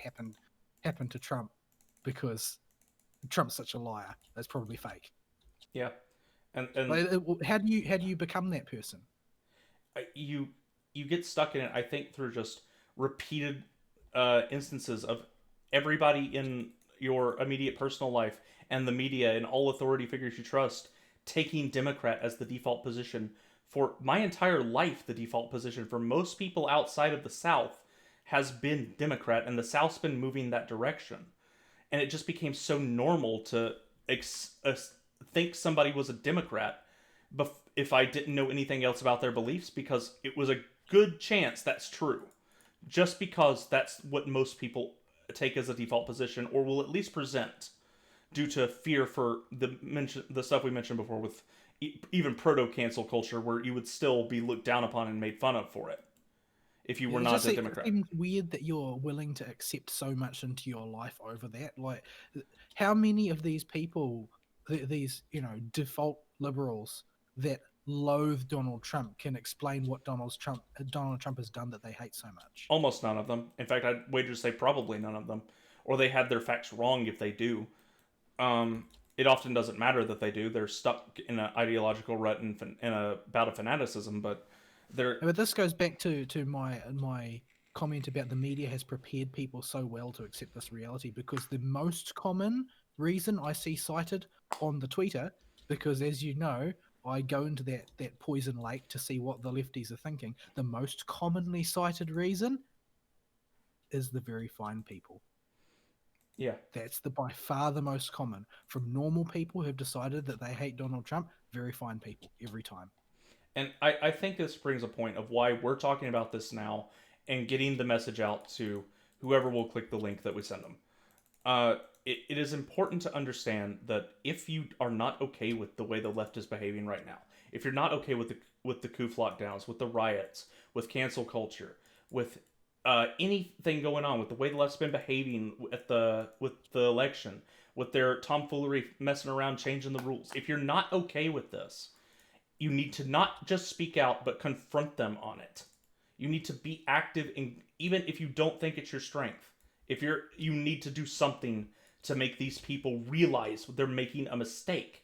happen to Trump because Trump's such a liar. That's probably fake. yeah, and Like, how do you become that person? you get stuck in it. I think through just repeated instances of everybody in your immediate personal life and the media and all authority figures you trust taking Democrat as the default position for my entire life. The default position for most people outside of the South has been Democrat, and the South's been moving that direction. And it just became so normal to think somebody was a Democrat if I didn't know anything else about their beliefs, because it was a good chance that's true. Just because that's what most people take as a default position, or will at least present, due to fear for the stuff we mentioned before with even proto cancel culture, where you would still be looked down upon and made fun of for it if you were It not just a it Democrat. seems weird that you're willing to accept so much into your life over that. Like, how many of these people, these default liberals that loathe Donald Trump, can explain what Donald Trump has done that they hate so much? Almost none of them. In fact, I'd wager to say probably none of them, or they had their facts wrong if they do. It often doesn't matter that they do. They're stuck in an ideological rut and in a bout of fanaticism, but they're But this goes back to my comment about the media has prepared people so well to accept this reality, because the most common reason I see cited on the Twitter, because as you know, I go into that poison lake to see what the lefties are thinking. The most commonly cited reason is the very fine people. yeah. That's the by far the most common from normal people who have decided that they hate Donald Trump. Very fine people every time. And I think this brings a point of why we're talking about this now and getting the message out to whoever will click the link that we send them. It is important to understand that if you are not okay with the way the left is behaving right now, if you're not okay with the coup lockdowns, with the riots, with cancel culture, with anything going on, with the way the left's been behaving with the election, with their tomfoolery messing around, changing the rules, if you're not okay with this, you need to not just speak out, but confront them on it. You need to be active, in, even if you don't think it's your strength. If you need to do something to make these people realize they're making a mistake,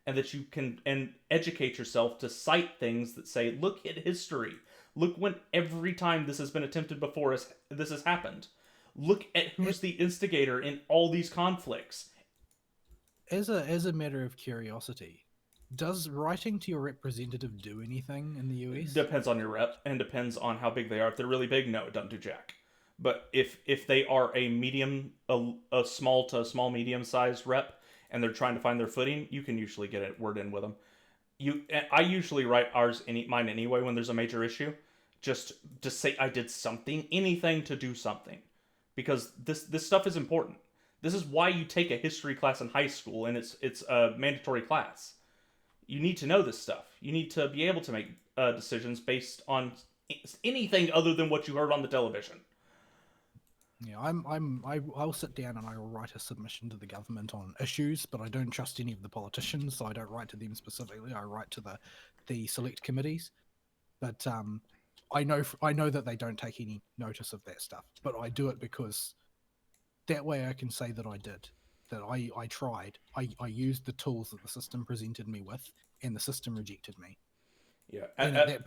and that you can and educate yourself to cite things that say, look at history. Look when every time this has been attempted before this has happened. Look at who's It, the instigator in all these conflicts. as a matter of curiosity, does writing to your representative do anything in the US? Depends on your rep and depends on how big they are. If they're really big, no, it doesn't do jack. But if they are a medium, a small to small medium sized rep, and they're trying to find their footing, you can usually get a word in with them. I usually write mine anyway when there's a major issue, just to say I did something, anything to do something, because this stuff is important. This is why you take a history class in high school, and it's a mandatory class. You need to know this stuff. You need to be able to make decisions based on anything other than what you heard on the television. Yeah, I'll sit down and I will write a submission to the government on issues, but I don't trust any of the politicians, so I don't write to them specifically. I write to the select committees. But I know that they don't take any notice of that stuff, but I do it because that way I can say that I did, that I tried, I used the tools that the system presented me with, and the system rejected me. Yeah, And at that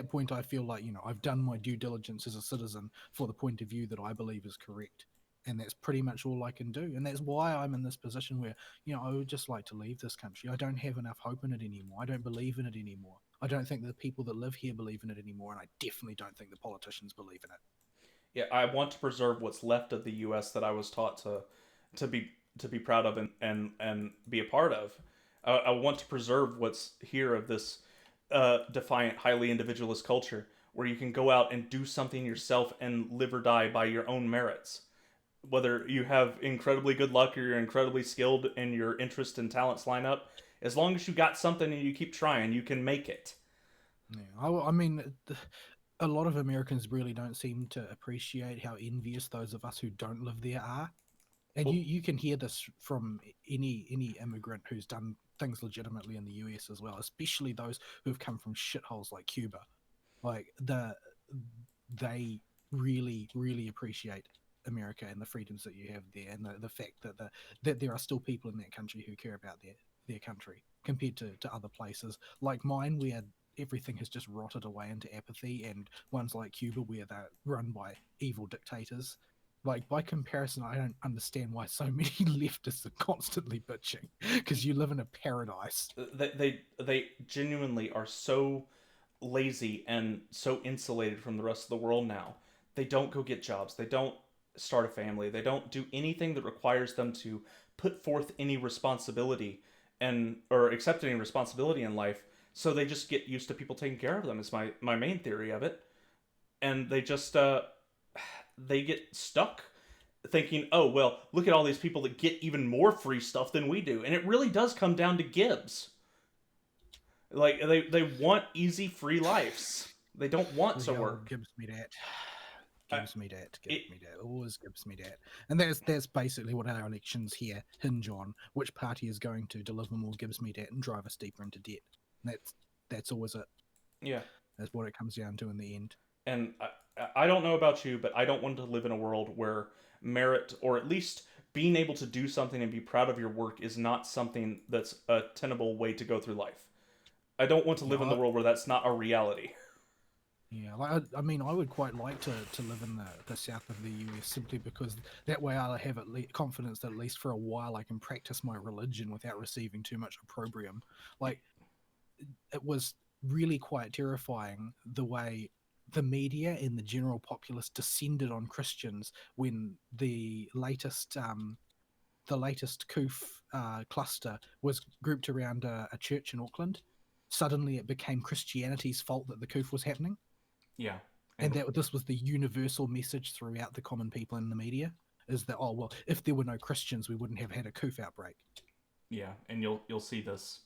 point, I feel like I've done my due diligence as a citizen for the point of view that I believe is correct, and that's pretty much all I can do. And that's why I'm in this position where I would just like to leave this country. I don't have enough hope in it anymore. I don't believe in it anymore. I don't think the people that live here believe in it anymore, and I definitely don't think the politicians believe in it. yeah. I want to preserve what's left of the U.S. that I was taught to be proud of and be a part of. I want to preserve what's here of this defiant, highly individualist culture where you can go out and do something yourself and live or die by your own merits. Whether you have incredibly good luck or you're incredibly skilled and your interest and talents line up, as long as you got something and you keep trying, you can make it. Yeah, I mean, a lot of Americans really don't seem to appreciate how envious those of us who don't live there are. And Well, you can hear this from any immigrant who's done things legitimately in the US as well, especially those who've come from shitholes like Cuba. Like they really appreciate America and the freedoms that you have there, and the fact that there are still people in that country who care about their country compared to other places like mine, where everything has just rotted away into apathy, and ones like Cuba where they're run by evil dictators. Like, by comparison, I don't understand why so many leftists are constantly bitching, because you live in a paradise. they genuinely are so lazy and so insulated from the rest of the world now. They don't go get jobs. They don't start a family. They don't do anything that requires them to put forth any responsibility and or accept any responsibility in life. So they just get used to people taking care of them. Is my main theory of it. And they get stuck thinking, oh well, look at all these people that get even more free stuff than we do, and it really does come down to Gibbs. Like they want easy free lives. They don't want to Yo, work. gives me that. I, Gives me that. it Gives me that. Always gives me that. And that's basically what our elections here hinge on. Which party is going to deliver more gives me that and drive us deeper into debt. And that's always it. yeah, That's what it comes down to in the end. and I don't know about you, but I don't want to live in a world where merit or at least being able to do something and be proud of your work is not something that's a tenable way to go through life. I don't want to Yeah, live in the world where that's not a reality. yeah. Like I mean, I would quite like to live in the south of the US simply because that way I'll have confidence that at least for a while I can practice my religion without receiving too much opprobrium. Like, it was really quite terrifying the way the media and the general populace descended on Christians when the latest COOF cluster was grouped around a church in Auckland. Suddenly, it became Christianity's fault that the COOF was happening, Yeah, and and that this was the universal message throughout the common people in the media: is that, oh well, if there were no Christians, we wouldn't have had a COOF outbreak. yeah, and you'll see this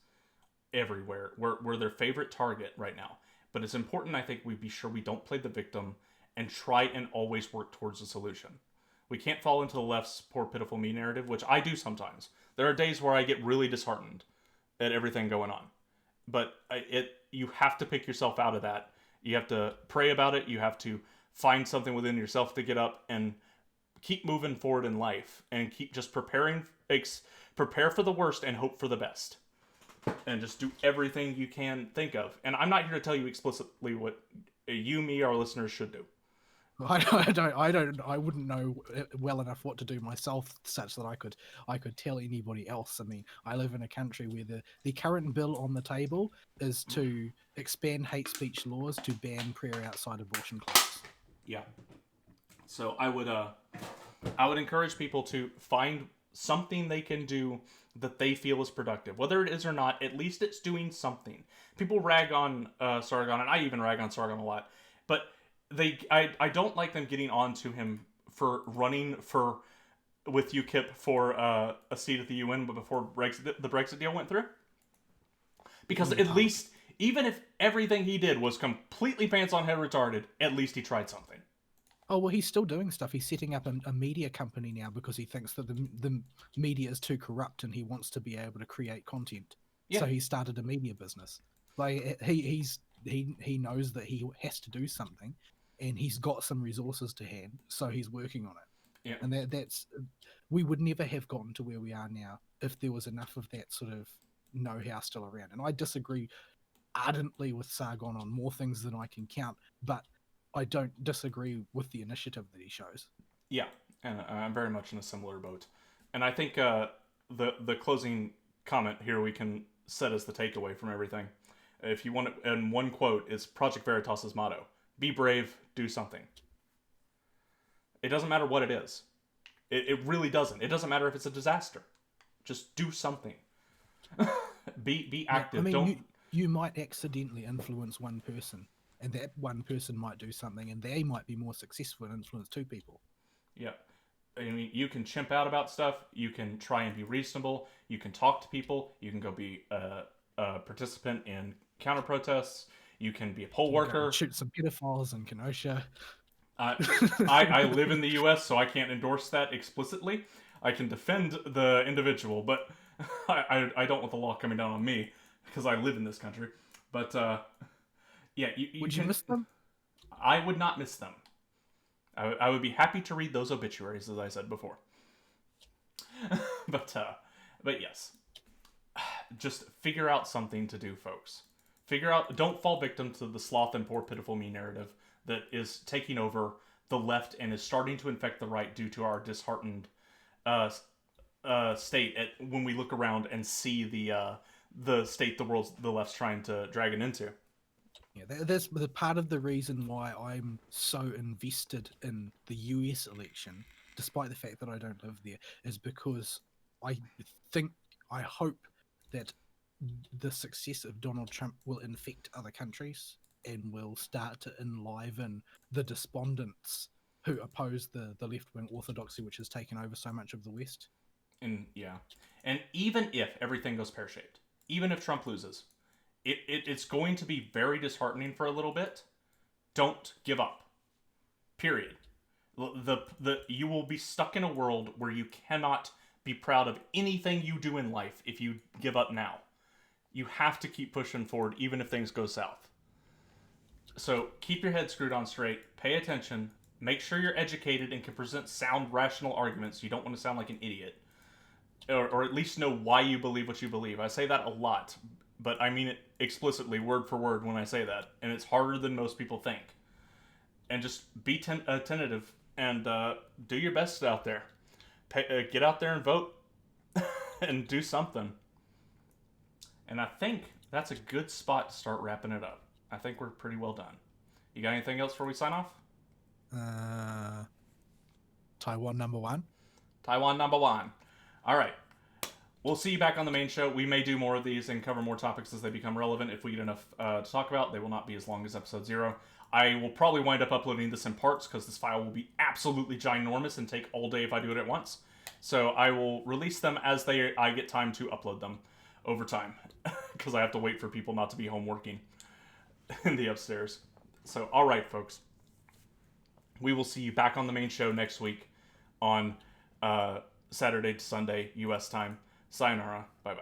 everywhere. We're their favorite target right now. But it's important, I think, we be sure we don't play the victim and try and always work towards a solution. We can't fall into the left's poor, pitiful me narrative, which I do sometimes. There are days where I get really disheartened at everything going on. But you have to pick yourself out of that. You have to pray about it. You have to find something within yourself to get up and keep moving forward in life and keep just prepare for the worst and hope for the best, and just do everything you can think of. And I'm not here to tell you explicitly what you, me, our listeners should do. I wouldn't know well enough what to do myself, such that I could tell anybody else. I mean, I live in a country where the current bill on the table is to expand hate speech laws to ban prayer outside abortion clinics. Yeah. So I would encourage people to find something they can do that they feel is productive, whether it is or not. At least it's doing something. People rag on Sargon, and I even rag on Sargon a lot, but I don't like them getting on to him for running for with UKIP for a seat at the UN, but before the Brexit deal went through, because at least even if everything he did was completely pants on head retarded, at least he tried something. Oh well, he's still doing stuff. He's setting up a media company now because he thinks that the media is too corrupt and he wants to be able to create content. Yeah, So he started a media business. Like, he knows that he has to do something, and he's got some resources to hand, so he's working on it. yeah, And that's we would never have gotten to where we are now if there was enough of that sort of know-how still around. And I disagree ardently with Sargon on more things than I can count, but I don't disagree with the initiative that he shows. yeah. And I'm very much in a similar boat. And I think the closing comment here we can set as the takeaway from everything. If you want it in one quote, is Project Veritas's motto: "Be brave, do something." It doesn't matter what it is. It really doesn't. It doesn't matter if it's a disaster. Just do something. Be Yeah, I active. mean, Don't. you might accidentally influence one person, and that one person might do something, and they might be more successful and influence two people. Yeah. I mean, you can chimp out about stuff. You can try and be reasonable. You can talk to people. You can go be a participant in counter protests. You can be a poll You go and worker. shoot some pedophiles in Kenosha. Uh, I live in the U.S., so I can't endorse that explicitly. I can defend the individual, but I don't want the law coming down on me because I live in this country. But yeah, you Would you can. miss them? I would not miss them. I would be happy to read those obituaries, as I said before. but but yes, just figure out something to do, folks. Figure out. Don't fall victim to the sloth and poor pitiful me narrative that is taking over the left and is starting to infect the right due to our disheartened uh, state when we look around and see the state the left's trying to drag it into. Yeah, that's the part of the reason why I'm so invested in the US election, despite the fact that I don't live there, is because I think, I hope that the success of Donald Trump will infect other countries and will start to enliven the despondents who oppose the left wing orthodoxy, which has taken over so much of the West. And yeah, and even if everything goes pear shaped, even if Trump loses, it's going to be very disheartening for a little bit. Don't give up. Period. The you will be stuck in a world where you cannot be proud of anything you do in life if you give up now. You have to keep pushing forward even if things go south. So keep your head screwed on straight, pay attention, make sure you're educated and can present sound, rational arguments. You don't want to sound like an idiot. Or at least know why you believe what you believe. I say that a lot, but I mean it explicitly, word for word, when I say that. And it's harder than most people think. And just be tentative and do your best out there. Get out there and vote and do something. And I think that's a good spot to start wrapping it up. I think we're pretty well done. You got anything else before we sign off? Taiwan number one. Taiwan number one. All right. We'll see you back on the main show. We may do more of these and cover more topics as they become relevant. If we get enough to talk about, they will not be as long as episode 0. I will probably wind up uploading this in parts because this file will be absolutely ginormous and take all day if I do it at once. So I will release them as I get time to upload them over time because I have to wait for people not to be home working in the upstairs. So, all right, folks. We will see you back on the main show next week on Saturday to Sunday, U.S. time. Sayonara. Bye-bye.